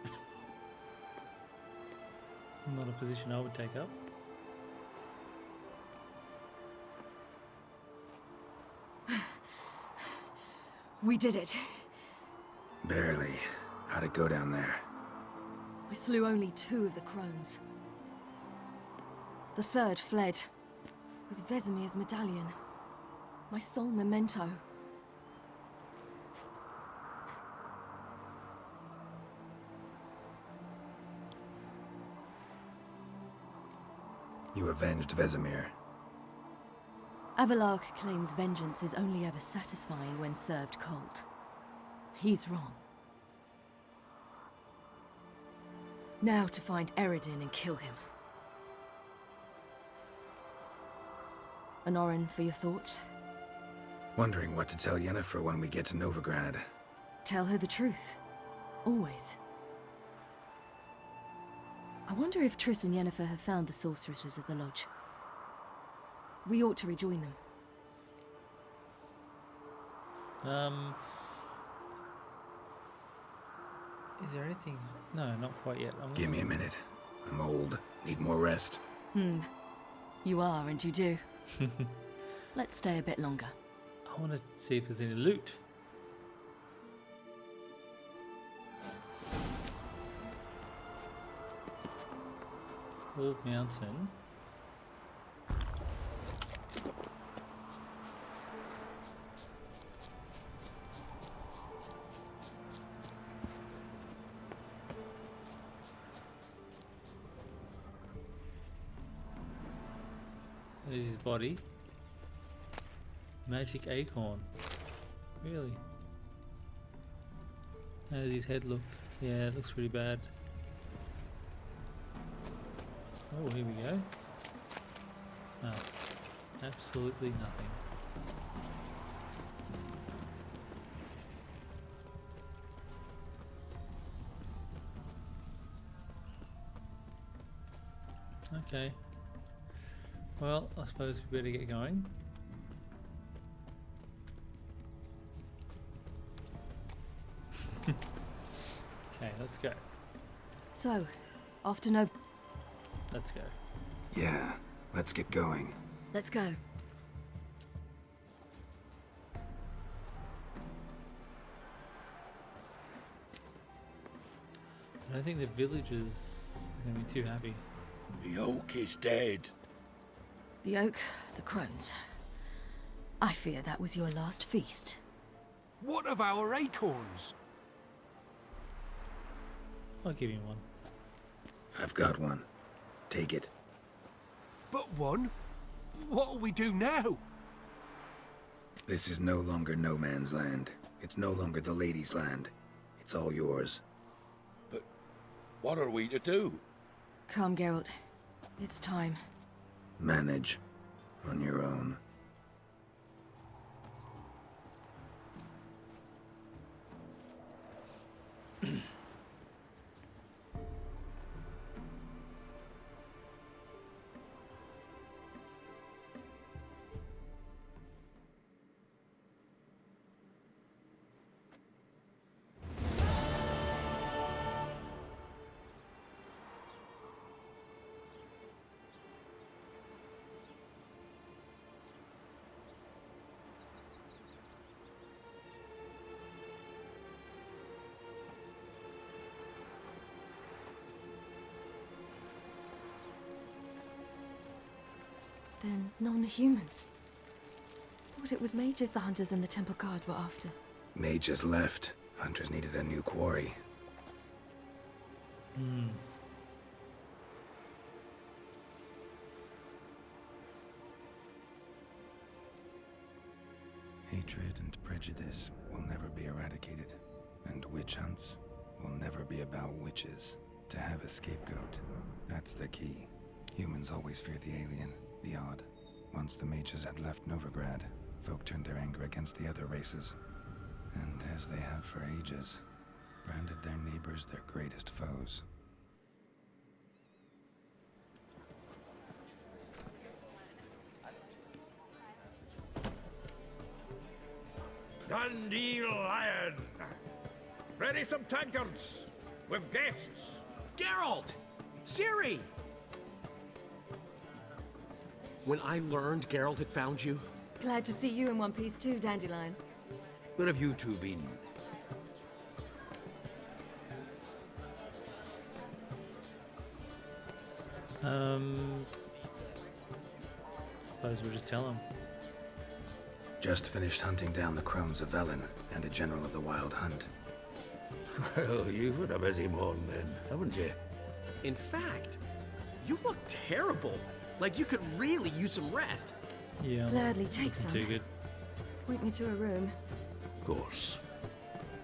Not a position I would take up. We did it. Barely. How'd it go down there? I slew only 2 of the crones. The 3rd fled with Vesemir's medallion, my sole memento. You avenged Vesemir. Avalark claims vengeance is only ever satisfying when served cold. He's wrong. Now to find Eredin and kill him. Anorin, for your thoughts? Wondering what to tell Yennefer when we get to Novigrad. Tell her the truth. Always. I wonder if Triss and Yennefer have found the sorceresses at the lodge. We ought to rejoin them. Is there anything? No, not quite yet. Give me a minute. I'm old. Need more rest. You are, and you do. Let's stay a bit longer. I want to see if there's any loot. Wolf Mountain. There's his body. Magic acorn. Really? How does his head look? Yeah, it looks pretty bad. Oh, here we go. Oh, absolutely nothing. Okay. Well, I suppose we better get going. Okay, let's go. So, off to Nov. Let's go. Yeah, let's get going. Let's go. I don't think the villagers are going to be too happy. The oak is dead. The oak, the crones. I fear that was your last feast. What of our acorns? I'll give you one. I've got one. Take it. But one? What'll we do now? This is no longer no man's land. It's no longer the lady's land. It's all yours. What are we to do? Come, Geralt. It's time. Manage. On your own. Then non-humans. Thought it was mages the hunters and the temple guard were after. Mages left. Hunters needed a new quarry. Hatred and prejudice will never be eradicated. And witch hunts will never be about witches. To have a scapegoat, that's the key. Humans always fear the alien. The odd. Once the mages had left Novigrad, folk turned their anger against the other races. And as they have for ages, branded their neighbors their greatest foes. Dandelion! Ready some tankards! With guests! Geralt! Ciri! When I learned Geralt had found you... Glad to see you in one piece too, Dandelion. Where have you two been? I suppose we'll just tell him. Just finished hunting down the crones of Velen and a general of the Wild Hunt. Well, you've had a busy morning then, haven't you? In fact, you look terrible. Like you could really use some rest. Yeah. Gladly take some. Too good. Point me to a room. Of course.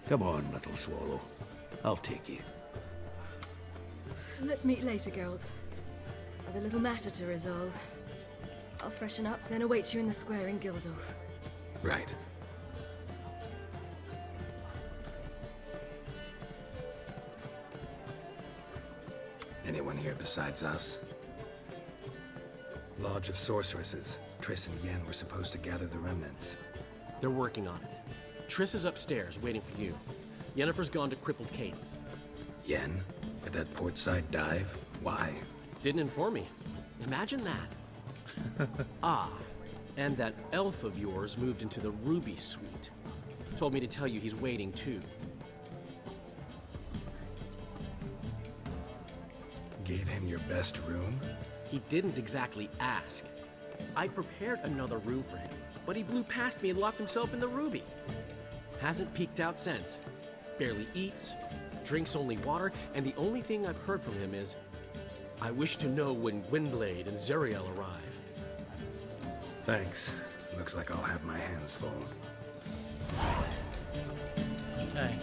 Come on, little swallow. I'll take you. Let's meet later, Geralt. I've a little matter to resolve. I'll freshen up, then await you in the square in Gildorf. Right. Anyone here besides us? Lodge of Sorceresses. Triss and Yen were supposed to gather the remnants. They're working on it. Triss is upstairs, waiting for you. Yennefer's gone to Crippled Kate's. Yen? At that portside dive? Why? Didn't inform me. Imagine that. Ah, and that elf of yours moved into the Ruby Suite. Told me to tell you he's waiting too. Gave him your best room? He didn't exactly ask. I prepared another room for him, but he blew past me and locked himself in the Ruby. Hasn't peeked out since. Barely eats, drinks only water, and the only thing I've heard from him is, I wish to know when Gwynblade and Zariel arrive. Thanks. Looks like I'll have my hands full. Okay.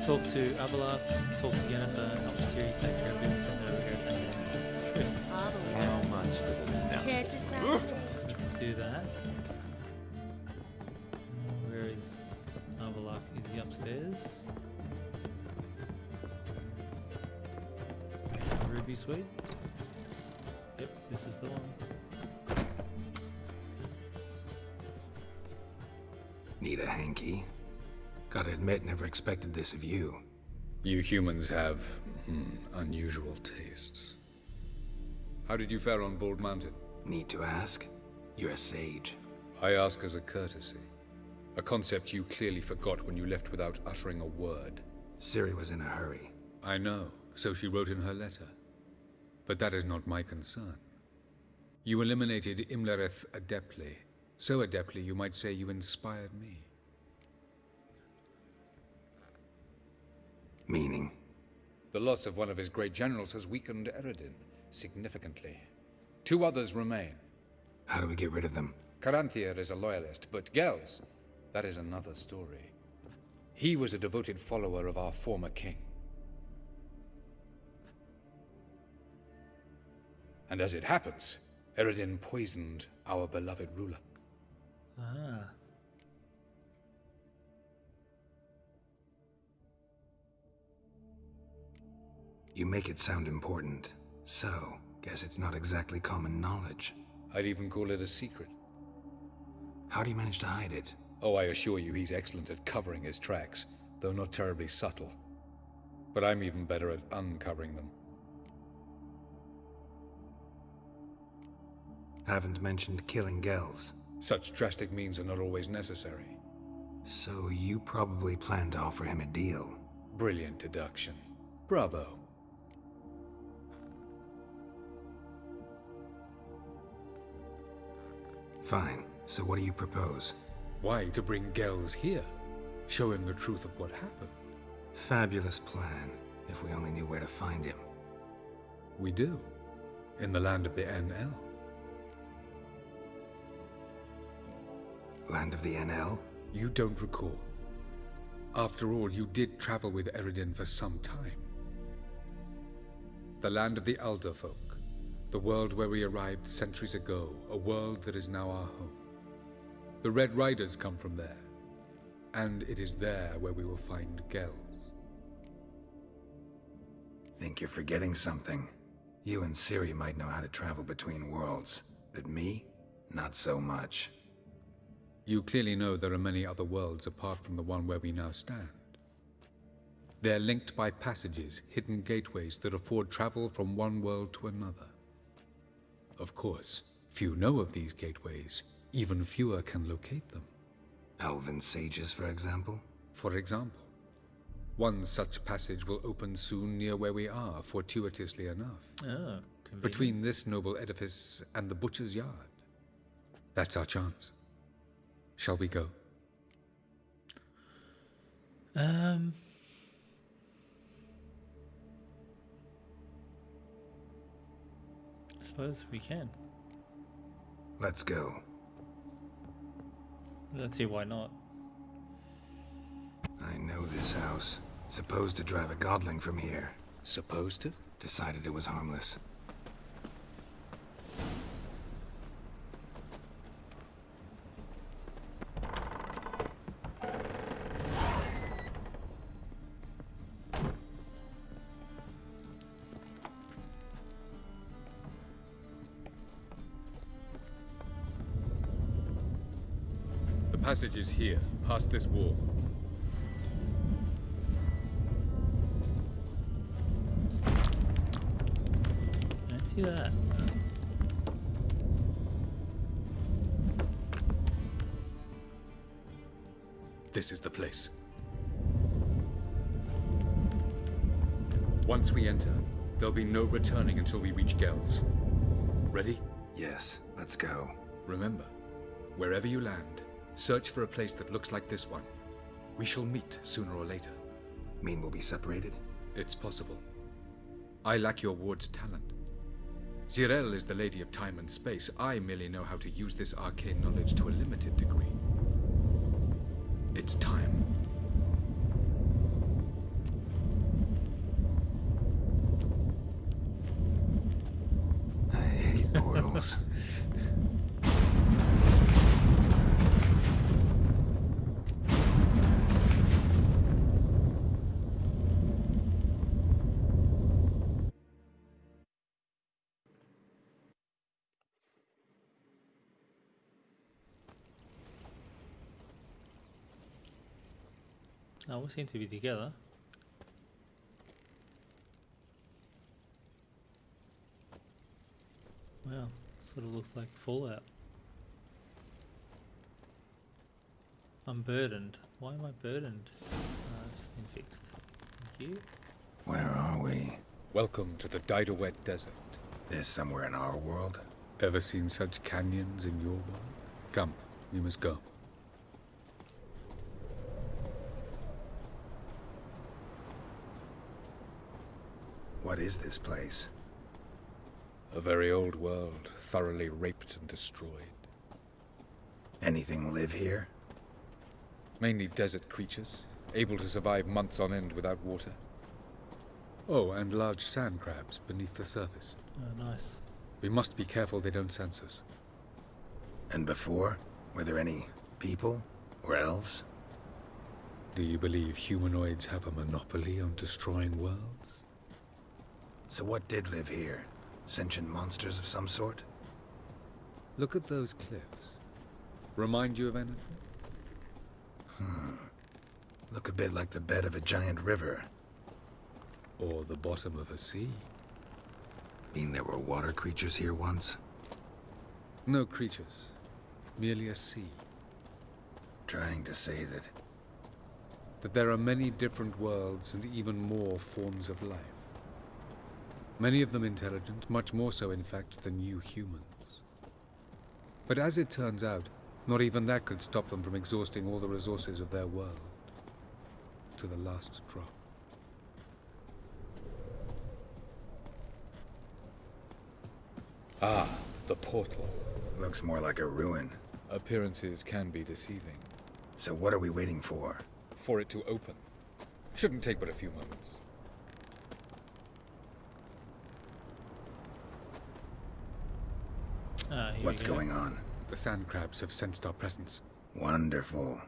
Talk to Abelard, talk to Yennefer, help Ciri take care of business, and over here and Triss. How much for the Let's do that. Where is Abelard? Is he upstairs? Ruby Suite? Yep, this is the one. Need a hanky? Gotta admit, never expected this of you. You humans have unusual tastes. How did you fare on Bald Mountain? Need to ask? You're a sage. I ask as a courtesy. A concept you clearly forgot when you left without uttering a word. Ciri was in a hurry. I know, so she wrote in her letter. But that is not my concern. You eliminated Imlerith adeptly. So adeptly, you might say you inspired me. Meaning? The loss of one of his great generals has weakened Eredin significantly. 2 others remain. How do we get rid of them? Caranthir is a loyalist, but Gels, that is another story. He was a devoted follower of our former king. And as it happens, Eredin poisoned our beloved ruler. Ah. You make it sound important. So, guess it's not exactly common knowledge. I'd even call it a secret. How do you manage to hide it? Oh, I assure you he's excellent at covering his tracks, though not terribly subtle. But I'm even better at uncovering them. Haven't mentioned killing Gels. Such drastic means are not always necessary. So you probably plan to offer him a deal. Brilliant deduction. Bravo. Fine. So what do you propose? Why, to bring Gels here. Show him the truth of what happened. Fabulous plan, if we only knew where to find him. We do. In the land of the NL. Land of the NL? You don't recall. After all, you did travel with Eredin for some time. The land of the Alderfolk. The world where we arrived centuries ago. A world that is now our home. The Red Riders come from there. And it is there where we will find Gels. Think you're forgetting something. You and Ciri might know how to travel between worlds, but me? Not so much. You clearly know there are many other worlds apart from the one where we now stand. They're linked by passages, hidden gateways that afford travel from one world to another. Of course, few know of these gateways. Even fewer can locate them. Elven sages, for example? For example. One such passage will open soon near where we are, fortuitously enough. Oh, convenient. Between this noble edifice and the butcher's yard. That's our chance. Shall we go? I suppose we can. Let's go. Let's see why not. I know this house. Supposed to drive a godling from here. Supposed to? Decided it was harmless. The passage is here, past this wall. See that? This is the place. Once we enter, there'll be no returning until we reach Gels. Ready? Yes, let's go. Remember, wherever you land, search for a place that looks like this one. We shall meet sooner or later. Mean we'll be separated? It's possible. I lack your ward's talent. Zirel is the lady of time and space. I merely know how to use this arcane knowledge to a limited degree. It's time. I hate portals. Oh, we seem to be together. Wow, sort of looks like Fallout. I'm burdened. Why am I burdened? It's been fixed. Thank you. Where are we? Welcome to the Didowet Desert. This somewhere in our world? Ever seen such canyons in your world? Come, we must go. What is this place? A very old world, thoroughly raped and destroyed. Anything live here? Mainly desert creatures, able to survive months on end without water. Oh, and large sand crabs beneath the surface. Oh, nice. We must be careful they don't sense us. And before? Were there any people? Or elves? Do you believe humanoids have a monopoly on destroying worlds? So what did live here? Sentient monsters of some sort? Look at those cliffs. Remind you of anything? Look a bit like the bed of a giant river. Or the bottom of a sea. Mean there were water creatures here once? No creatures. Merely a sea. Trying to say that there are many different worlds and even more forms of life. Many of them intelligent, much more so in fact than you humans. But as it turns out, not even that could stop them from exhausting all the resources of their world. To the last drop. Ah, the portal. Looks more like a ruin. Appearances can be deceiving. So what are we waiting for? For it to open. Shouldn't take but a few moments. What's going on? The sand crabs have sensed our presence. Wonderful.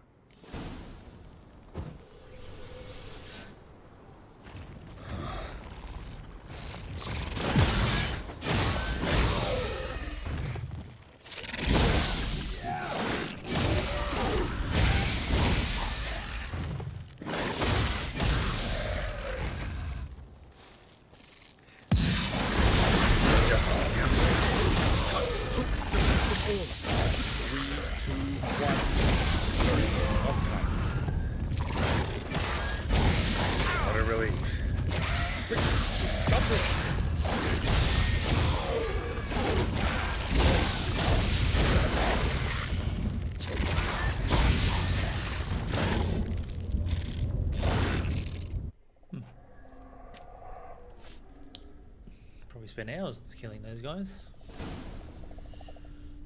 Probably spent hours killing those guys.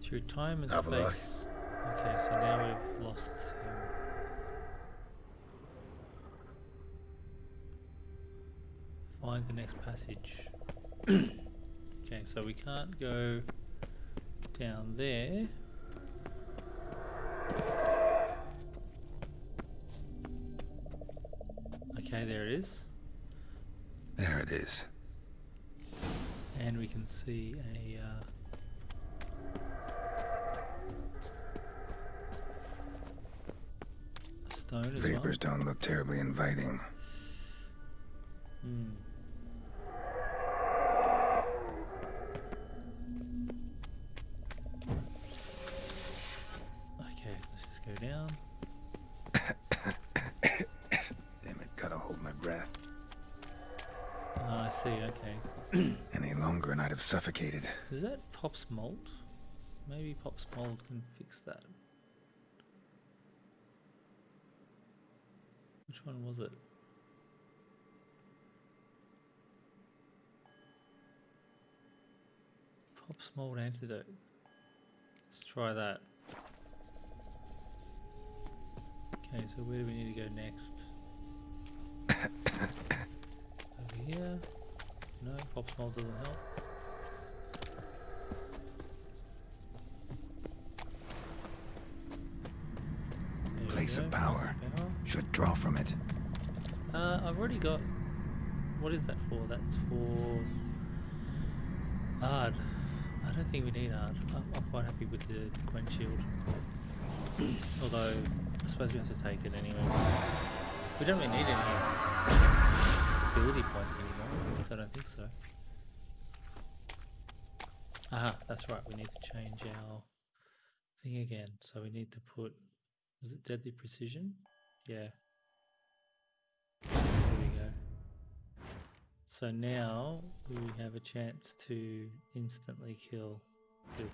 Through time and Have a look. space. Okay, so now we've lost him. Find the next passage. Okay, so we can't go down there. Okay, there it is. There it is. And we can see a stone as Vapors don't look terribly inviting. Okay, let's just go down. Damn it, gotta hold my breath. I see, okay. Any longer and I'd have suffocated. Is that Pop's mold? Maybe Pop's mold can fix that. Which one was it? Pop's mold antidote. Let's try that. Okay, so where do we need to go next? Over here. No, Pop's mold doesn't help. Place of power. Should draw from it. I've already got... What is that for? That's for... Ard. I don't think we need Ard. I'm quite happy with the Quen shield. Although, I suppose we have to take it anyway. We don't really need any ability points anymore, because I don't think so. Aha, that's right, we need to change our thing again. So we need to put... Was it Deadly Precision? Yeah. There we go. So now we have a chance to instantly kill. Good.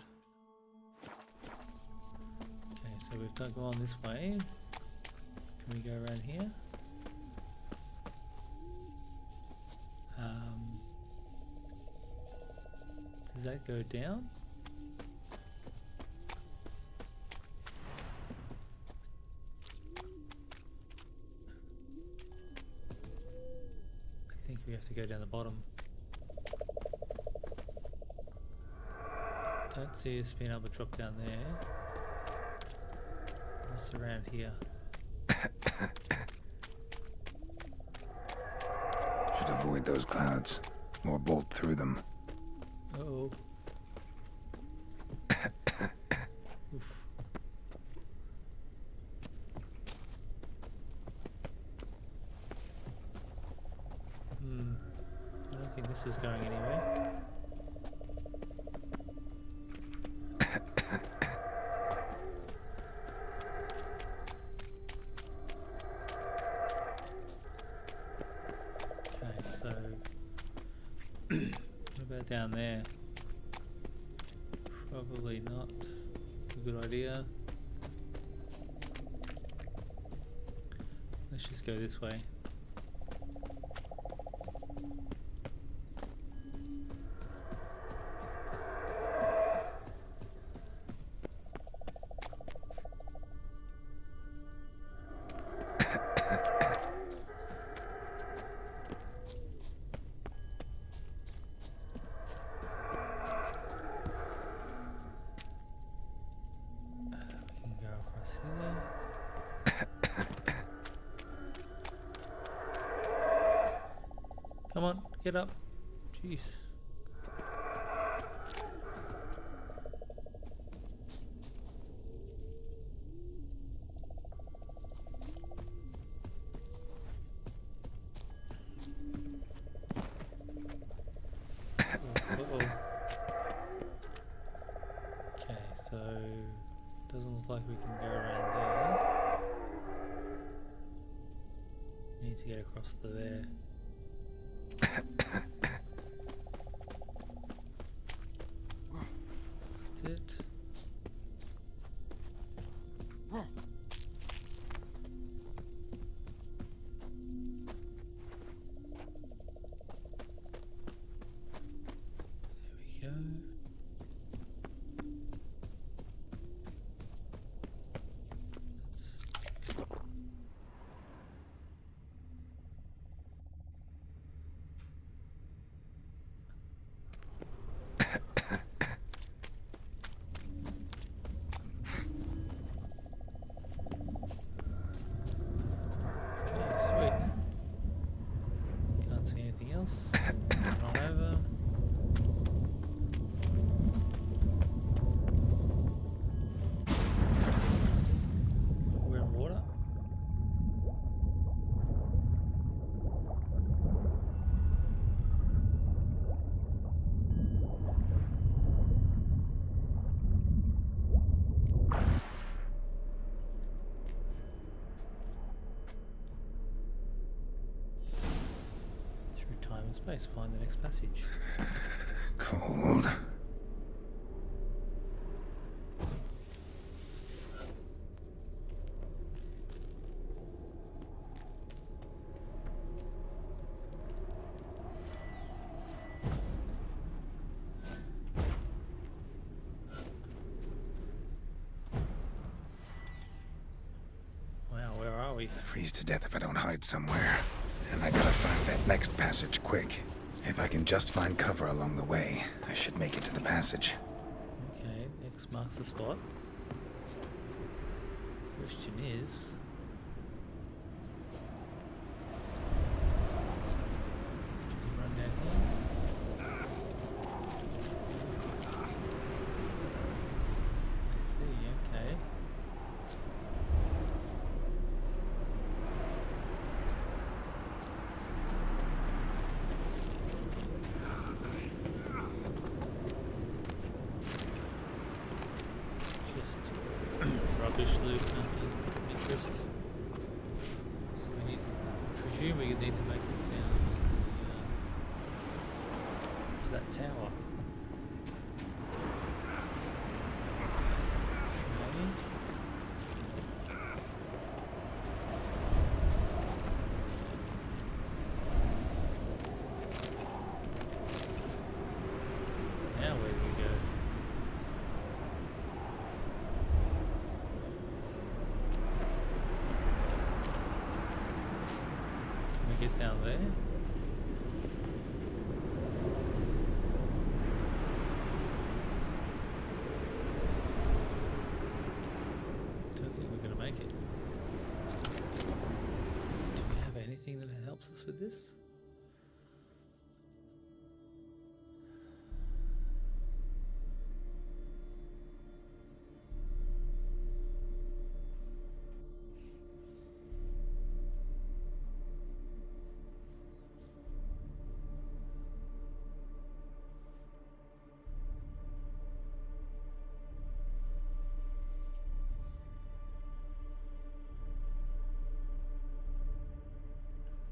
Okay, so we've got to go on this way. Can we go around here? Does that go down? I think we have to go down the bottom. Don't see us being able to drop down there. What's around here? Should avoid those clouds, or bolt through them. Uh-oh. Oof. I don't think this is going anywhere. Okay, so what about down there? Probably not a good idea. Let's just go this way. Come on, get up. Jeez. Uh-oh. Okay, so doesn't look like we can go around there. We need to get across to there. That's it. There we go. Run over. We're in water. Through time and space, find the next passage. Cold. Wow, where are we? Freeze to death if I don't hide somewhere. And I gotta find that next passage quick. If I can just find cover along the way, I should make it to the passage. Okay, X marks the spot. Question is... run down here. I see, okay. Rubbish loot, nothing of interest. So we need to presume we need to make it down to that tower. Okay. Now where do we go? Get down there. else with this?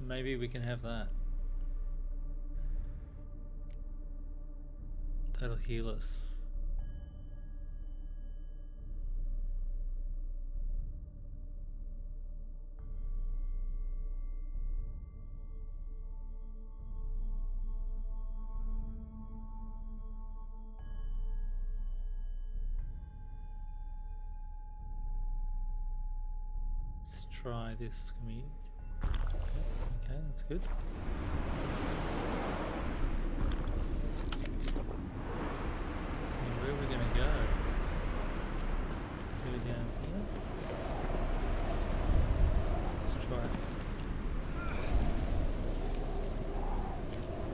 Maybe we can have that. That'll heal us. Let's try this. Can we? Okay, that's good. Okay, where are we gonna go? Go down here. Let's try it.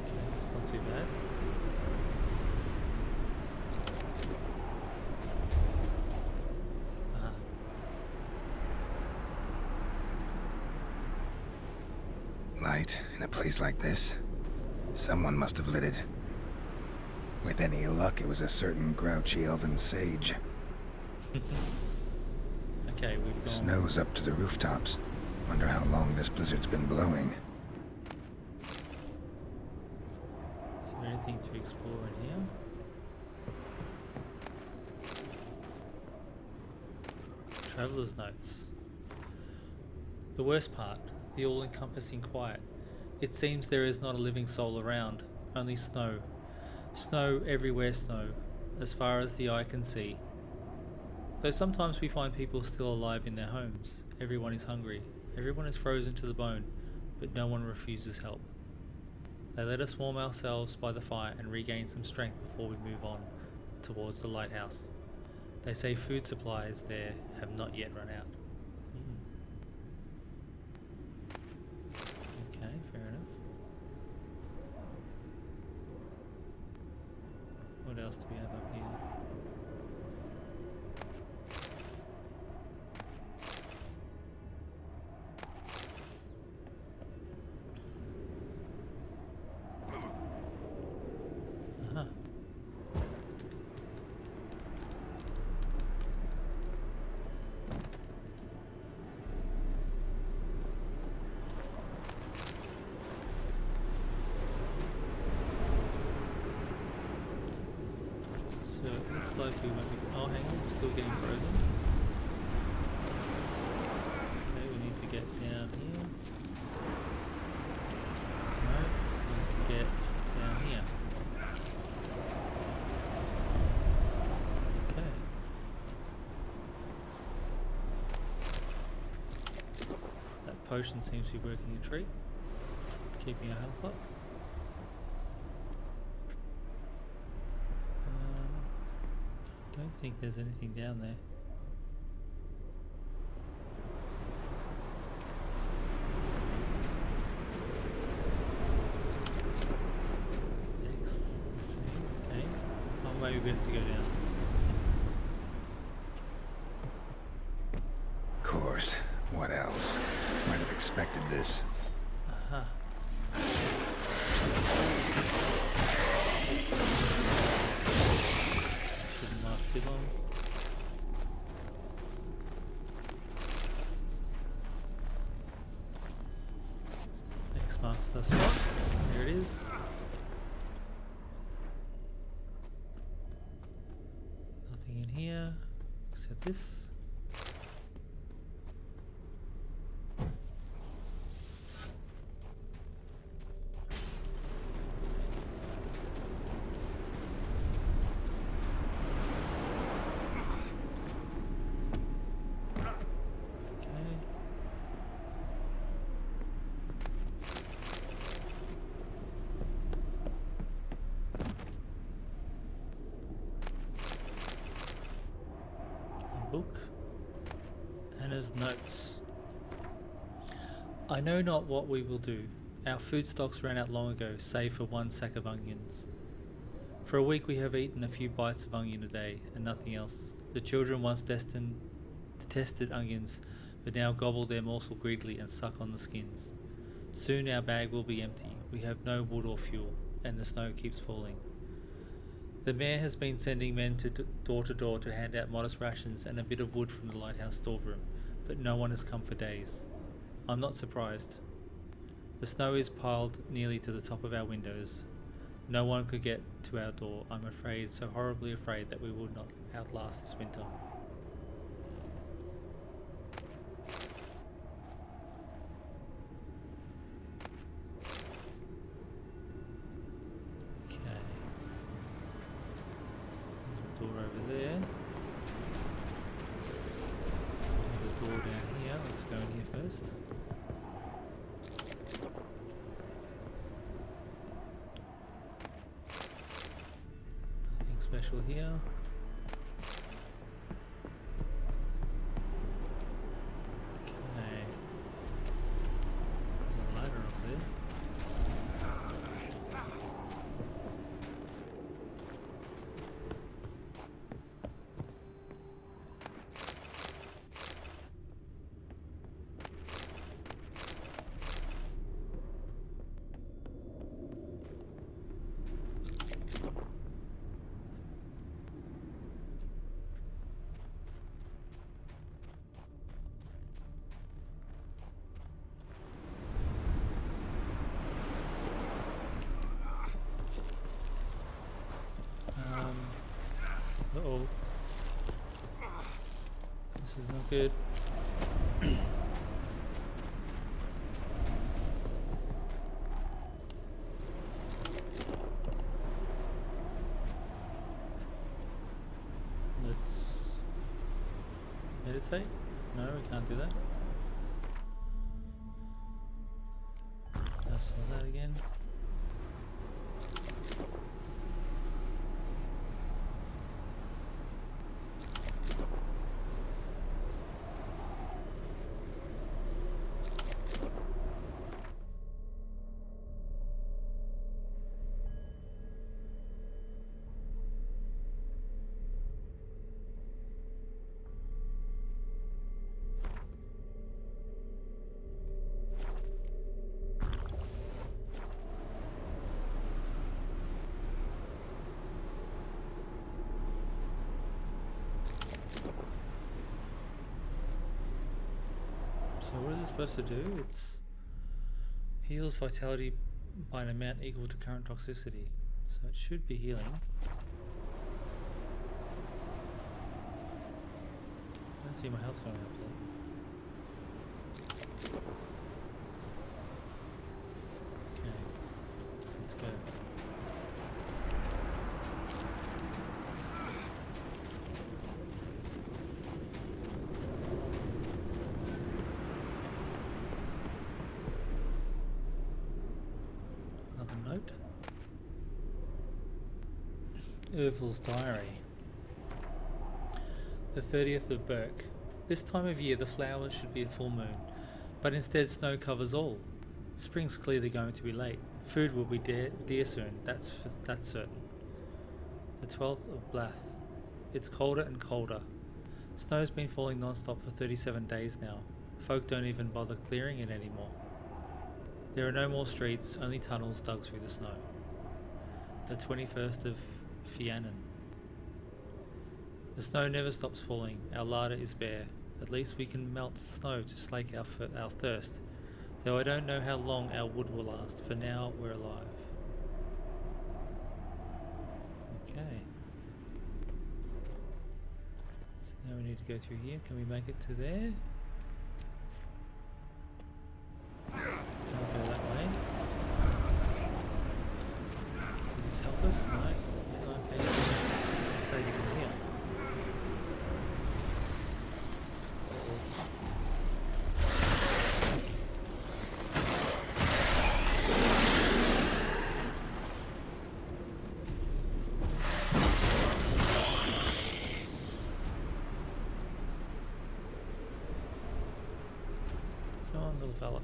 Okay, that's not too bad. Light in a place like this? Someone must have lit it. With any luck, it was a certain grouchy elven sage. Okay, we've gone. Snow's up to the rooftops. Wonder how long this blizzard's been blowing. Is there anything to explore in here? Traveler's notes. The worst part, the all-encompassing quiet. It seems there is not a living soul around, only snow. Snow everywhere, snow, as far as the eye can see. Though sometimes we find people still alive in their homes, everyone is hungry, everyone is frozen to the bone, but no one refuses help. They let us warm ourselves by the fire and regain some strength before we move on towards the lighthouse. They say food supplies there have not yet run out. Okay, fair enough. What else do we have up here? So it looks like we might be. Oh, hang on, we're still getting frozen. Okay, we need to get down here. No, we need to get down here. Okay. That potion seems to be working a treat, keeping our health up. Don't think there's anything down there. X, let's see, okay. Oh, maybe we have to go down. Of course. What else? Might have expected this. Aha. Shouldn't last too long. X marks the spot. Here it is. Nothing in here except this. Book. Anna's notes. I know not what we will do, Our food stocks ran out long ago, save for one sack of onions. For a week we have eaten a few bites of onion a day, and nothing else. The children once detested onions, but now gobble their morsel greedily and suck on the skins. Soon our bag will be empty. We have no wood or fuel, and the snow keeps falling. The mayor has been sending men to door to hand out modest rations and a bit of wood from the lighthouse storeroom, but no one has come for days. I'm not surprised. The snow is piled nearly to the top of our windows. No one could get to our door, I'm afraid, so horribly afraid that we will not outlast this winter. Okay. There's a door over there. There's a door down here. Let's go in here first. Special here. Okay. There's a ladder up there. Uh-oh. This is not good. Let's meditate. No, we can't do that. Have some of that again. So what is it supposed to do? It's heals vitality by an amount equal to current toxicity. So it should be healing. I don't see my health going up there. Okay, let's go. Note. Ervil's diary. The 30th of Burke. This time of year the flowers should be at full moon, but instead snow covers all. Spring's clearly going to be late. Food will be dear soon, that's certain. The 12th of Blath. It's colder and colder. Snow's been falling non-stop for 37 days now. Folk don't even bother clearing it anymore. There are no more streets, only tunnels dug through the snow. The 21st of Fiannan. The snow never stops falling. Our larder is bare. At least we can melt snow to slake our thirst. Though I don't know how long our wood will last. For now, we're alive. Okay. So now we need to go through here. Can we make it to there? Can't go that way. Does this help us? No. Okay. Let's stay from here. Come on, little fella.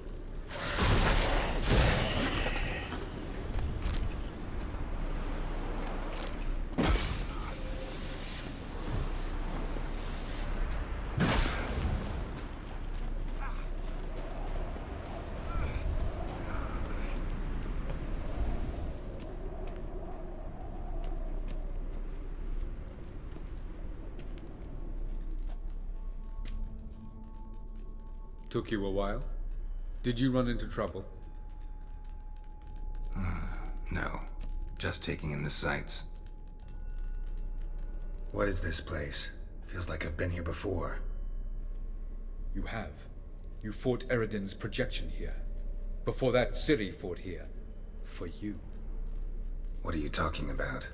Took you a while? Did you run into trouble? No. Just taking in the sights. What is this place? Feels like I've been here before. You have. You fought Eredin's projection here. Before that, Ciri fought here. For you. What are you talking about?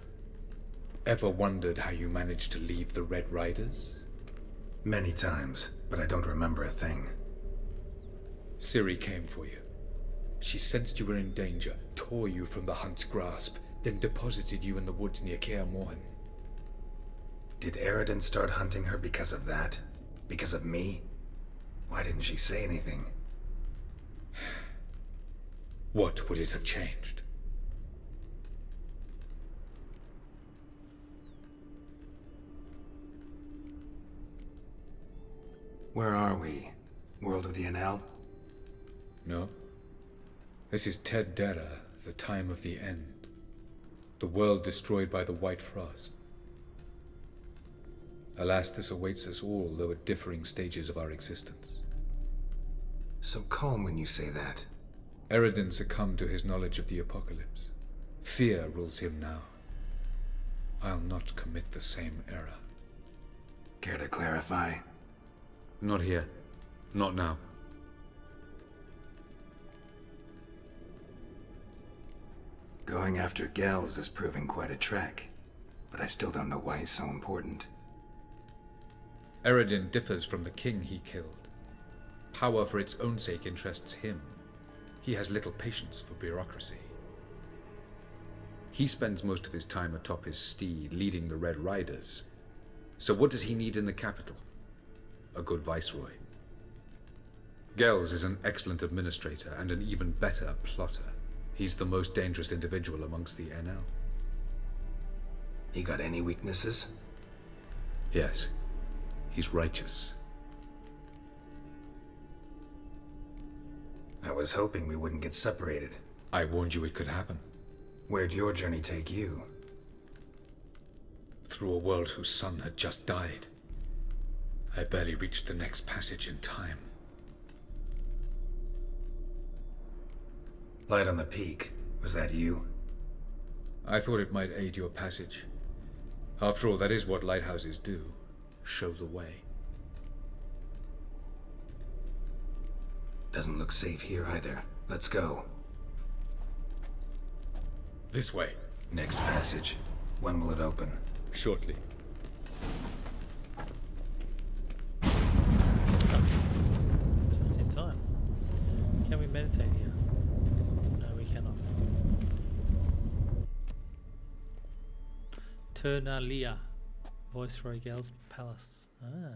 Ever wondered how you managed to leave the Red Riders? Many times, but I don't remember a thing. Ciri came for you. She sensed you were in danger, tore you from the Hunt's grasp, then deposited you in the woods near Kaer Morhen. Did Eredin start hunting her because of that? Because of me? Why didn't she say anything? What would it have changed? Where are we? World of the Enel? No. This is Ted Dera, the time of the end. The world destroyed by the White Frost. Alas, this awaits us all, though at differing stages of our existence. So calm when you say that. Eredin succumbed to his knowledge of the apocalypse. Fear rules him now. I'll not commit the same error. Care to clarify? Not here. Not now. Going after Gels is proving quite a trek, but I still don't know why he's so important. Eredin differs from the king he killed. Power for its own sake interests him. He has little patience for bureaucracy. He spends most of his time atop his steed, leading the Red Riders. So what does he need in the capital? A good viceroy. Gels is an excellent administrator and an even better plotter. He's the most dangerous individual amongst the Enel. He got any weaknesses? Yes. He's righteous. I was hoping we wouldn't get separated. I warned you it could happen. Where'd your journey take you? Through a world whose son had just died. I barely reached the next passage in time. Light on the peak. Was that you? I thought it might aid your passage. After all, that is what lighthouses do. Show the way. Doesn't look safe here either. Let's go. This way. Next passage. When will it open? Shortly. Just in time. Can we meditate here? No, we cannot. Ternalia, Viceroy Gal's palace. Ah.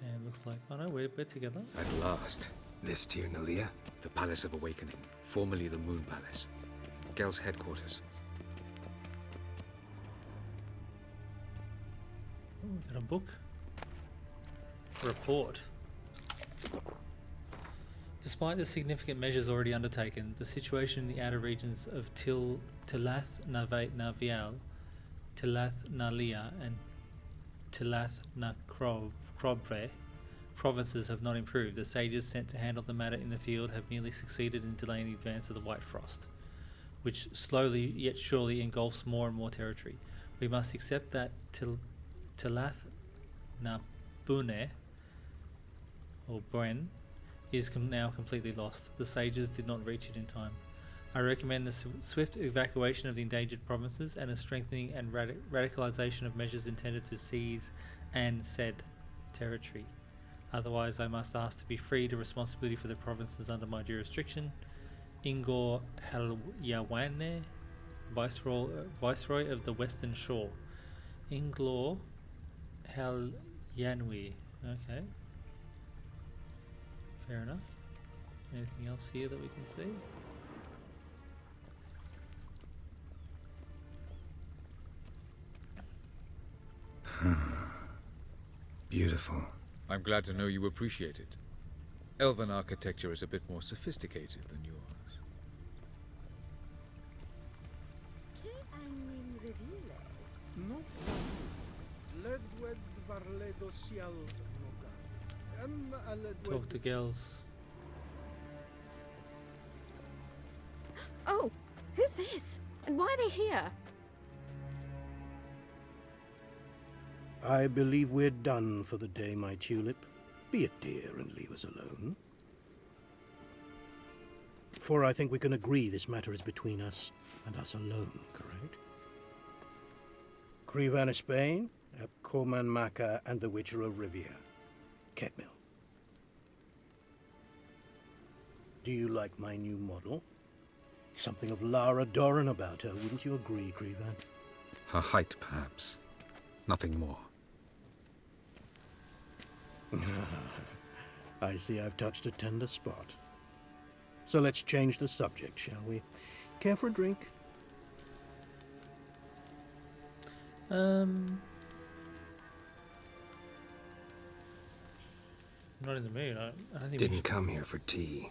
And looks like, oh no, we're together. At last. This Tirnalia? The Palace of Awakening, formerly the Moon Palace. Gel's headquarters. Oh, we got a book. Report. Despite the significant measures already undertaken, the situation in the outer regions of Tilath Navial, Tilath Nalia, and Tilath Nakrobve provinces have not improved. The sages sent to handle the matter in the field have merely succeeded in delaying the advance of the White Frost, which slowly yet surely engulfs more and more territory. We must accept that Tilath Nabune, or Bren, is now completely lost. The sages did not reach it in time. I recommend the swift evacuation of the endangered provinces and a strengthening and radicalization of measures intended to seize and cede territory. Otherwise, I must ask to be freed of responsibility for the provinces under my jurisdiction. Ingor Helyawane, Viceroy of the Western Shore. Inglor Helyanwi. Okay. Fair enough. Anything else here that we can see? Beautiful. I'm glad to know you appreciate it. Elven architecture is a bit more sophisticated than yours. No. Ledwed Talk to girls. Oh, who's this? And why are they here? I believe we're done for the day, my tulip. Be a dear and leave us alone. For I think we can agree this matter is between us and us alone, correct? Crevan of Spain, Coman Maca, and the Witcher of Rivia. Ketmill. Do you like my new model? Something of Lara Doran about her, wouldn't you agree, Crevan? Her height, perhaps. Nothing more. I see I've touched a tender spot. So let's change the subject, shall we? Care for a drink? Not in the mood. I don't think Didn't come here for tea.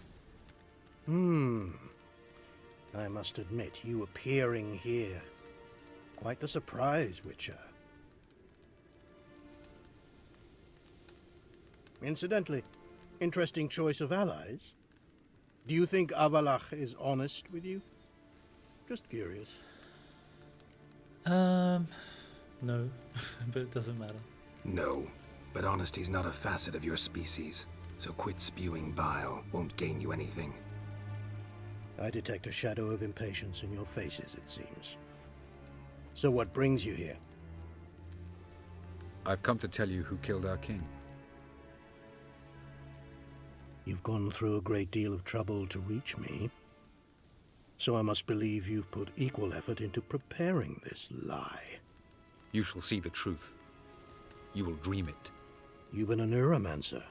I must admit, you appearing here. Quite the surprise, Witcher. Incidentally, interesting choice of allies. Do you think Avalach is honest with you? Just curious. No, but it doesn't matter. No, but honesty's not a facet of your species. So quit spewing bile. Won't gain you anything. I detect a shadow of impatience in your faces, it seems. So what brings you here? I've come to tell you who killed our king. You've gone through a great deal of trouble to reach me. So I must believe you've put equal effort into preparing this lie. You shall see the truth. You will dream it. You've an neuromancer.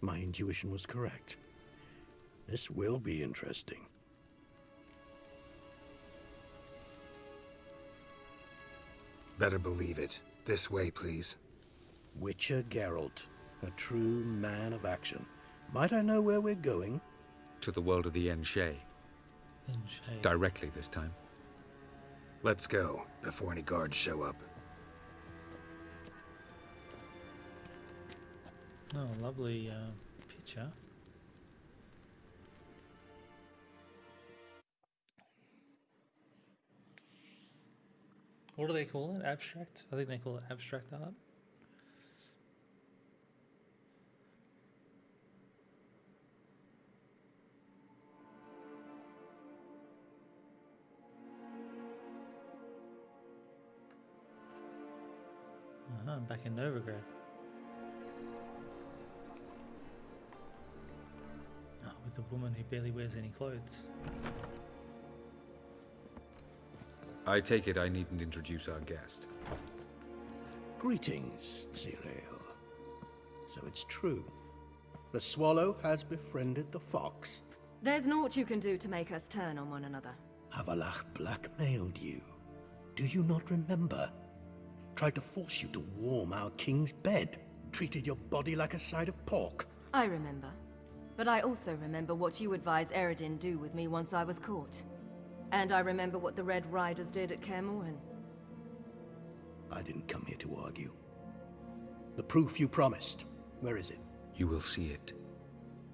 My intuition was correct. This will be interesting. Better believe it. This way, please. Witcher Geralt, a true man of action. Might I know where we're going? To the world of the Enshay. Directly this time. Let's go, before any guards show up. Oh, lovely picture. What do they call it? Abstract? I think they call it abstract art. I'm back in Novigrad. Oh, with the woman who barely wears any clothes. I take it I needn't introduce our guest. Greetings, Cyril. So it's true. The swallow has befriended the fox. There's naught you can do to make us turn on one another. Avalach blackmailed you. Do you not remember? Tried to force you to warm our king's bed. Treated your body like a side of pork. I remember. But I also remember what you advised Eredin do with me once I was caught. And I remember what the Red Riders did at Kaer Morhen. I didn't come here to argue. The proof you promised, where is it? You will see it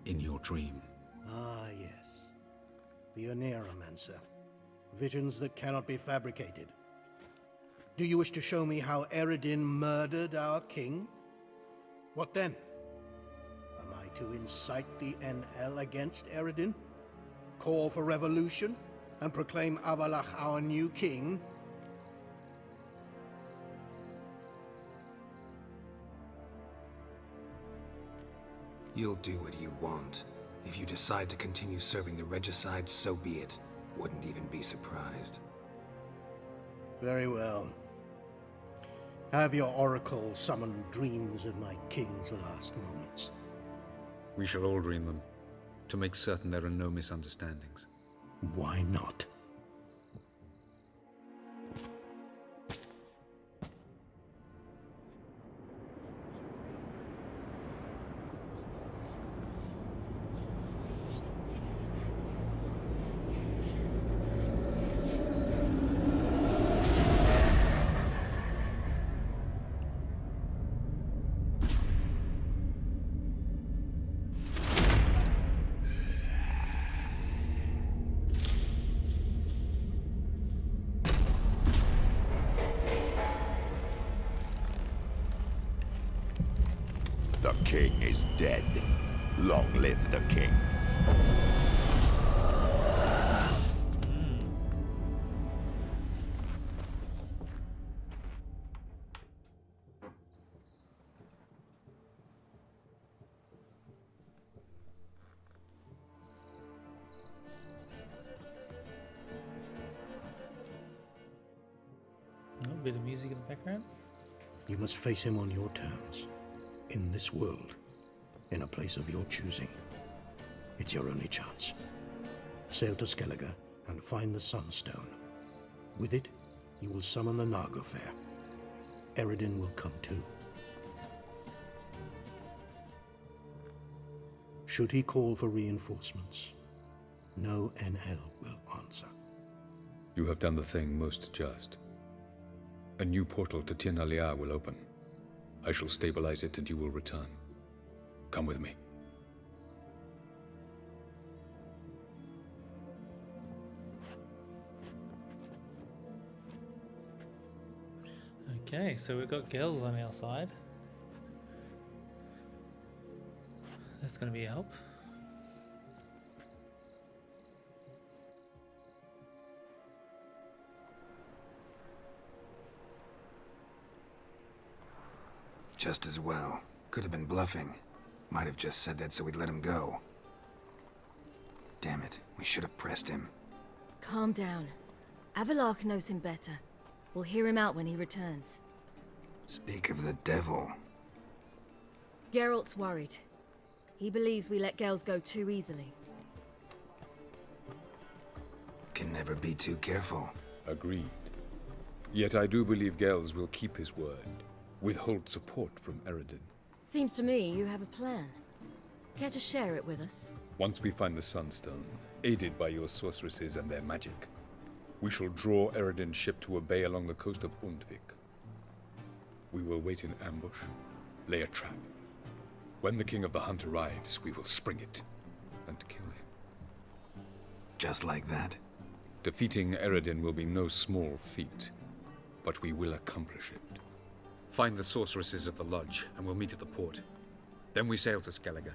in your dream. Ah, yes. The Oneiromancer. Visions that cannot be fabricated. Do you wish to show me how Eredin murdered our king? What then? Am I to incite the NL against Eredin? Call for revolution? And proclaim Avalach our new king? You'll do what you want. If you decide to continue serving the regicide, so be it. Wouldn't even be surprised. Very well. Have your oracle summon dreams of my king's last moments. We shall all dream them, to make certain there are no misunderstandings. Why not? king is dead. Long live the king. A bit of music in the background. You must face him on your terms. In this world. In a place of your choosing. It's your only chance. Sail to Skellige and find the Sunstone. With it, you will summon the Naga Fair. Eredin will come too. Should he call for reinforcements, no NL will answer. You have done the thing most just. A new portal to Tir na Liar will open. I shall stabilize it and you will return. Come with me. Okay, so we've got girls on our side. That's going to be a help. Just as well. Could have been bluffing. Might have just said that so we'd let him go. Damn it, we should have pressed him. Calm down. Avalok knows him better. We'll hear him out when he returns. Speak of the devil. Geralt's worried. He believes we let girls go too easily. Can never be too careful. Agreed. Yet I do believe Gels will keep his word. Withhold support from Eredin. Seems to me you have a plan. Care to share it with us? Once we find the Sunstone, aided by your sorceresses and their magic, we shall draw Eredin's ship to a bay along the coast of Undvik. We will wait in ambush, lay a trap. When the King of the Hunt arrives, we will spring it and kill him. Just like that? Defeating Eredin will be no small feat, but we will accomplish it. Find the sorceresses of the lodge, and we'll meet at the port. Then we sail to Skellige.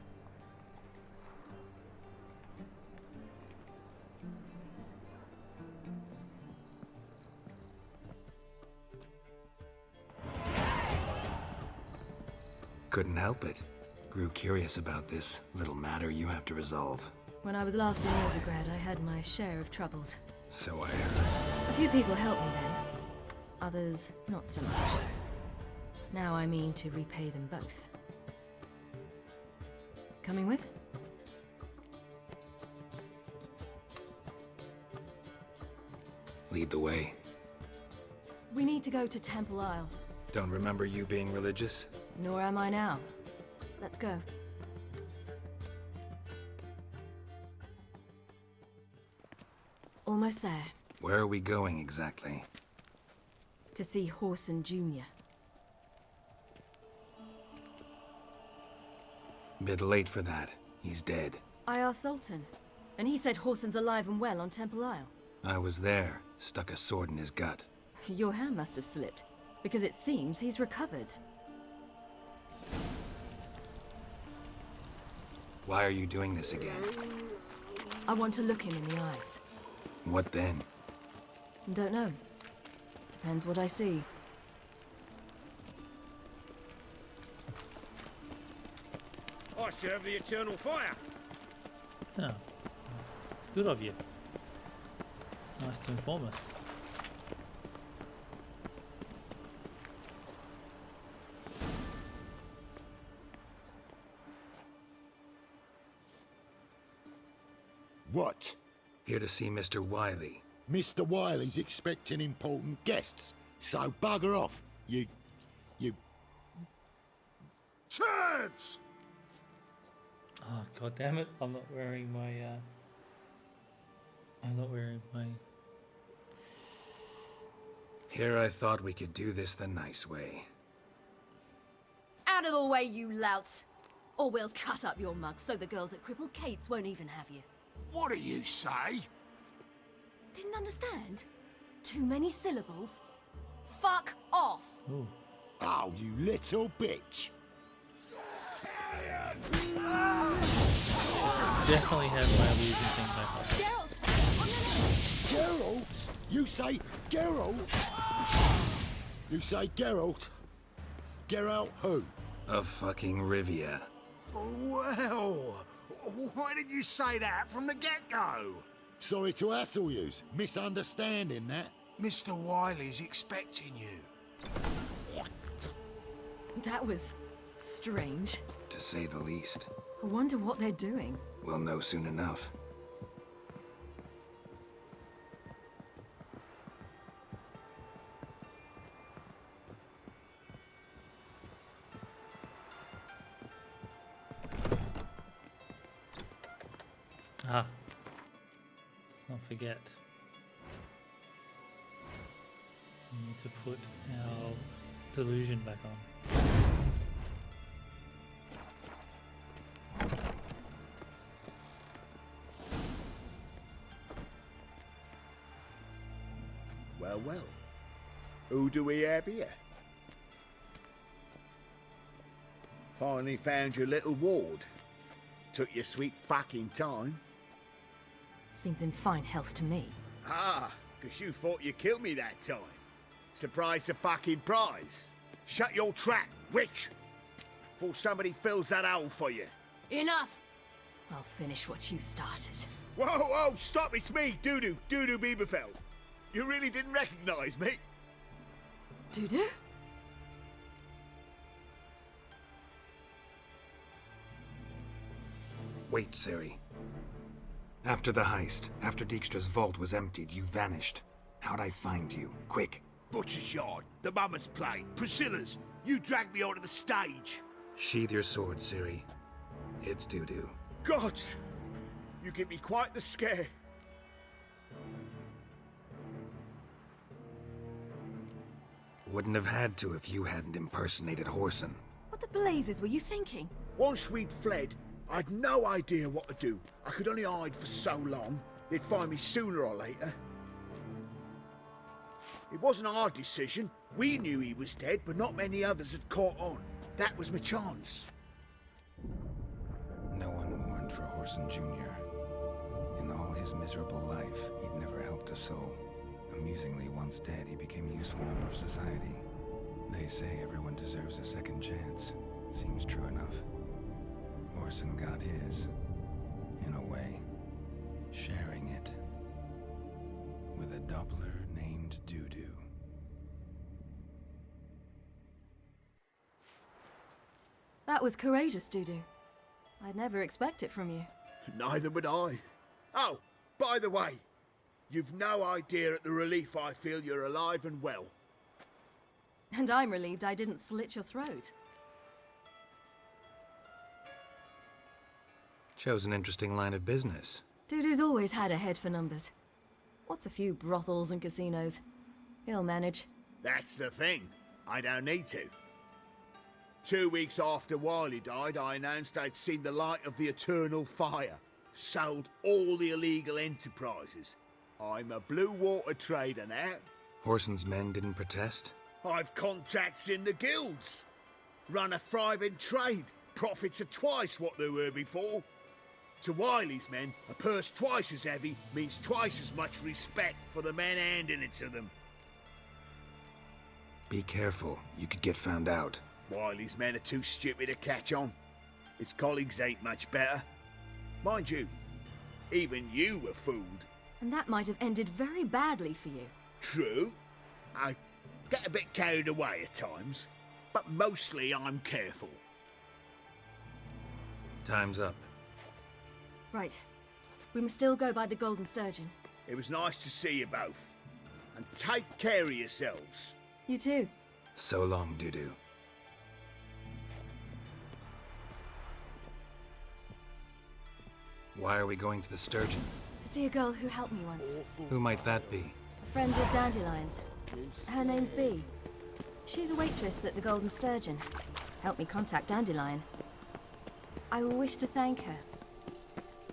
Couldn't help it. Grew curious about this little matter you have to resolve. When I was last in Novigrad, I had my share of troubles. So I heard. A few people helped me then. Others, not so much. Now I mean to repay them both. Coming with? Lead the way. We need to go to Temple Isle. Don't remember you being religious? Nor am I now. Let's go. Almost there. Where are we going exactly? To see Horson Jr. Bit late for that. He's dead. I asked Sultan, and he said Horson's alive and well on Temple Isle. I was there. Stuck a sword in his gut. Your hand must have slipped, because it seems he's recovered. Why are you doing this again? I want to look him in the eyes. What then? Don't know. Depends what I see. I serve the eternal fire. Oh. Good of you. Nice to inform us. What? Here to see Mr. Wiley. Mr. Wiley's expecting important guests, so bugger off, you... Turds! Oh, god damn it, I'm not wearing my, Here I thought we could do this the nice way. Out of the way, you louts! Or we'll cut up your mug so the girls at Cripple Kate's won't even have you. What do you say? Didn't understand? Too many syllables? Fuck off! Ooh. Oh, you little bitch. Definitely have my way of using things back up. Geralt? You say Geralt? You say Geralt? Geralt who? Of fucking Rivia. Well, why didn't you say that from the get-go? Sorry to hassle yous. Misunderstanding that. Mr. Wiley's expecting you. That was strange. To say the least. I wonder what they're doing. We'll know soon enough. Ah. Let's not forget. We need to put our delusion back on. Well, well. Who do we have here? Finally found your little ward. Took your sweet fucking time. Seems in fine health to me. Ah, 'cause you thought you killed me that time. Surprise the fucking prize. Shut your trap, witch! Before somebody fills that hole for you. Enough! I'll finish what you started. Whoa, whoa, stop, it's me, Dudu Bieberfeld. You really didn't recognize me? Dudu? Wait, Ciri. After the heist, after Dijkstra's vault was emptied, you vanished. How'd I find you? Quick. Butcher's Yard, the Mama's Plate, Priscilla's. You dragged me onto the stage. Sheathe your sword, Ciri. It's Dudu. God, you give me quite the scare. Wouldn't have had to if you hadn't impersonated Whoreson. What the blazes were you thinking? Once we'd fled, I'd no idea what to do. I could only hide for so long. They'd find me sooner or later. It wasn't our decision. We knew he was dead, but not many others had caught on. That was my chance. No one mourned for Whoreson Jr. In all his miserable life, he'd never helped a soul. Amusingly, once dead, he became a useful member of society. They say everyone deserves a second chance. Seems true enough. Whoreson got his, in a way, sharing it with a Doppler named Dudu. That was courageous, Dudu. I'd never expect it from you. Neither would I. Oh, by the way, you've no idea at the relief I feel you're alive and well. And I'm relieved I didn't slit your throat. Chose an interesting line of business. Dudu's always had a head for numbers. What's a few brothels and casinos? He'll manage. That's the thing. I don't need to. 2 weeks after Wiley died, I announced I'd seen the light of the eternal fire. Sold all the illegal enterprises. I'm a blue water trader now. Whoreson's men didn't protest? I've contacts in the guilds. Run a thriving trade. Profits are twice what they were before. To Wiley's men, a purse twice as heavy means twice as much respect for the men handing it to them. Be careful. You could get found out. Wiley's men are too stupid to catch on. His colleagues ain't much better. Mind you, even you were fooled. And that might have ended very badly for you. True. I get a bit carried away at times, but mostly I'm careful. Time's up. Right. We must still go by the Golden Sturgeon. It was nice to see you both. And take care of yourselves. You too. So long, Dudu. Why are we going to the Sturgeon? To see a girl who helped me once. Who might that be? A friend of Dandelion's. Her name's Bee. She's a waitress at the Golden Sturgeon. Helped me contact Dandelion. I wish to thank her.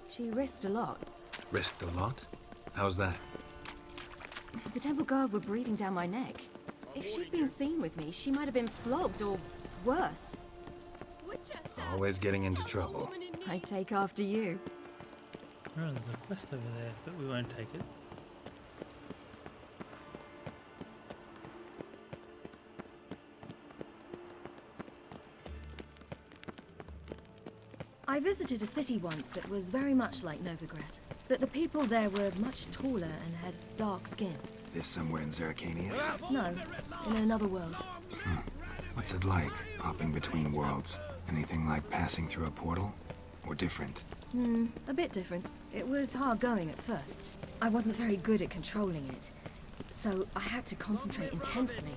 She risked a lot. Risked a lot? How's that? The Temple Guard were breathing down my neck. If she'd been seen with me, she might have been flogged or worse. Which Always getting into trouble. I take after you. Oh, there's a quest over there, but we won't take it. I visited a city once that was very much like Novigrad, but the people there were much taller and had dark skin. This somewhere in Zerkania? No, in another world. What's it like, hopping between worlds? Anything like passing through a portal? Or different? A bit different. It was hard going at first. I wasn't very good at controlling it, so I had to concentrate intensely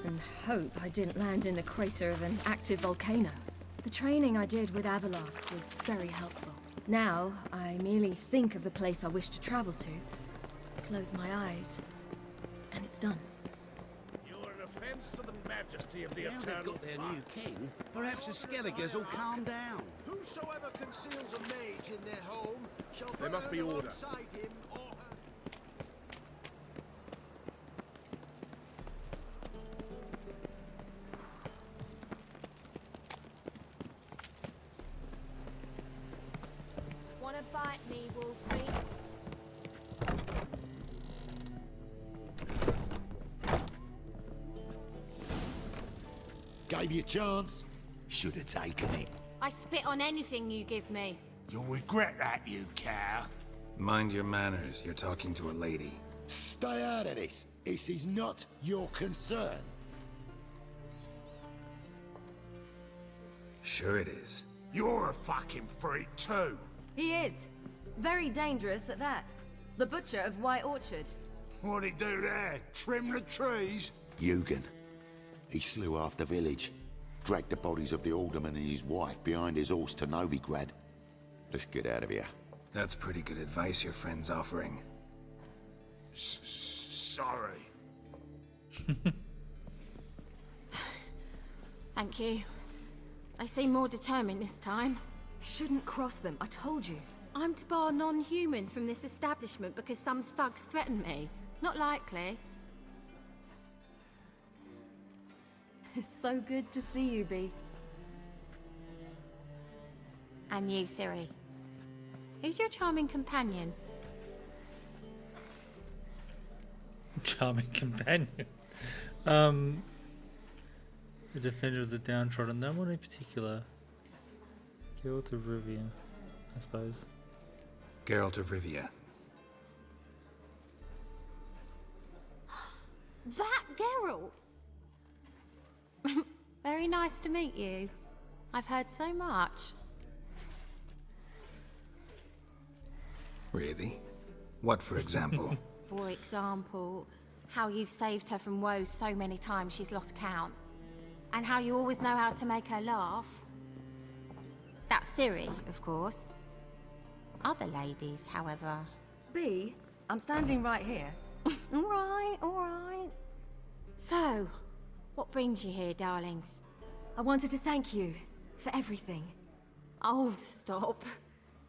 and hope I didn't land in the crater of an active volcano. The training I did with Avalark was very helpful. Now, I merely think of the place I wish to travel to, close my eyes, and it's done. You're an offense to the majesty of the Now they've got their new king, perhaps the Skelligers will calm down. Whosoever conceals a mage in their home shall There must be burn order. alongside him or her. Wanna bite me, Wolfie? Gave you a chance. Should have taken it. I spit on anything you give me. You'll regret that, you cow. Mind your manners, you're talking to a lady. Stay out of this. This is not your concern. Sure it is. You're a fucking freak too. He is. Very dangerous at that. The butcher of White Orchard. What'd he do there? Trim the trees? Eugen. He slew half the village. Dragged the bodies of the alderman and his wife behind his horse to Novigrad. Let's get out of here. That's pretty good advice your friend's offering. Sorry. Thank you. They seem more determined this time. Shouldn't cross them, I told you. I'm to bar non-humans from this establishment because some thugs threaten me. Not likely. It's so good to see you, Bee. And you, Ciri. Who's your charming companion? Charming companion. The defender of the downtrodden. No one in particular. Geralt of Rivia, I suppose. Geralt of Rivia. That Geralt! Very nice to meet you. I've heard so much. Really? What, for example? For example, how you've saved her from woes so many times she's lost count. And how you always know how to make her laugh. That's Ciri, of course. Other ladies, however... Bee, I'm standing right here. Alright, alright. So, what brings you here, darlings? I wanted to thank you for everything. Oh, stop.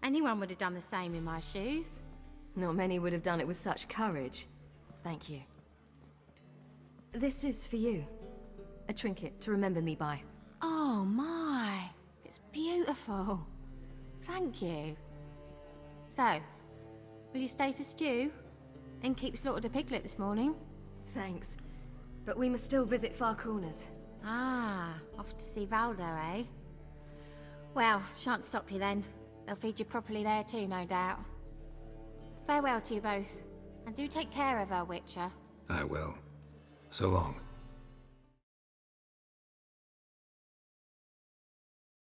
Anyone would have done the same in my shoes. Not many would have done it with such courage. Thank you. This is for you. A trinket to remember me by. Oh my, it's beautiful. Thank you. So, will you stay for stew? And keep slaughtered a piglet this morning? Thanks. But we must still visit Far Corners. Ah, off to see Valdo, eh? Well, shan't stop you then. They'll feed you properly there too, no doubt. Farewell to you both. And do take care of her, Witcher. I will. So long.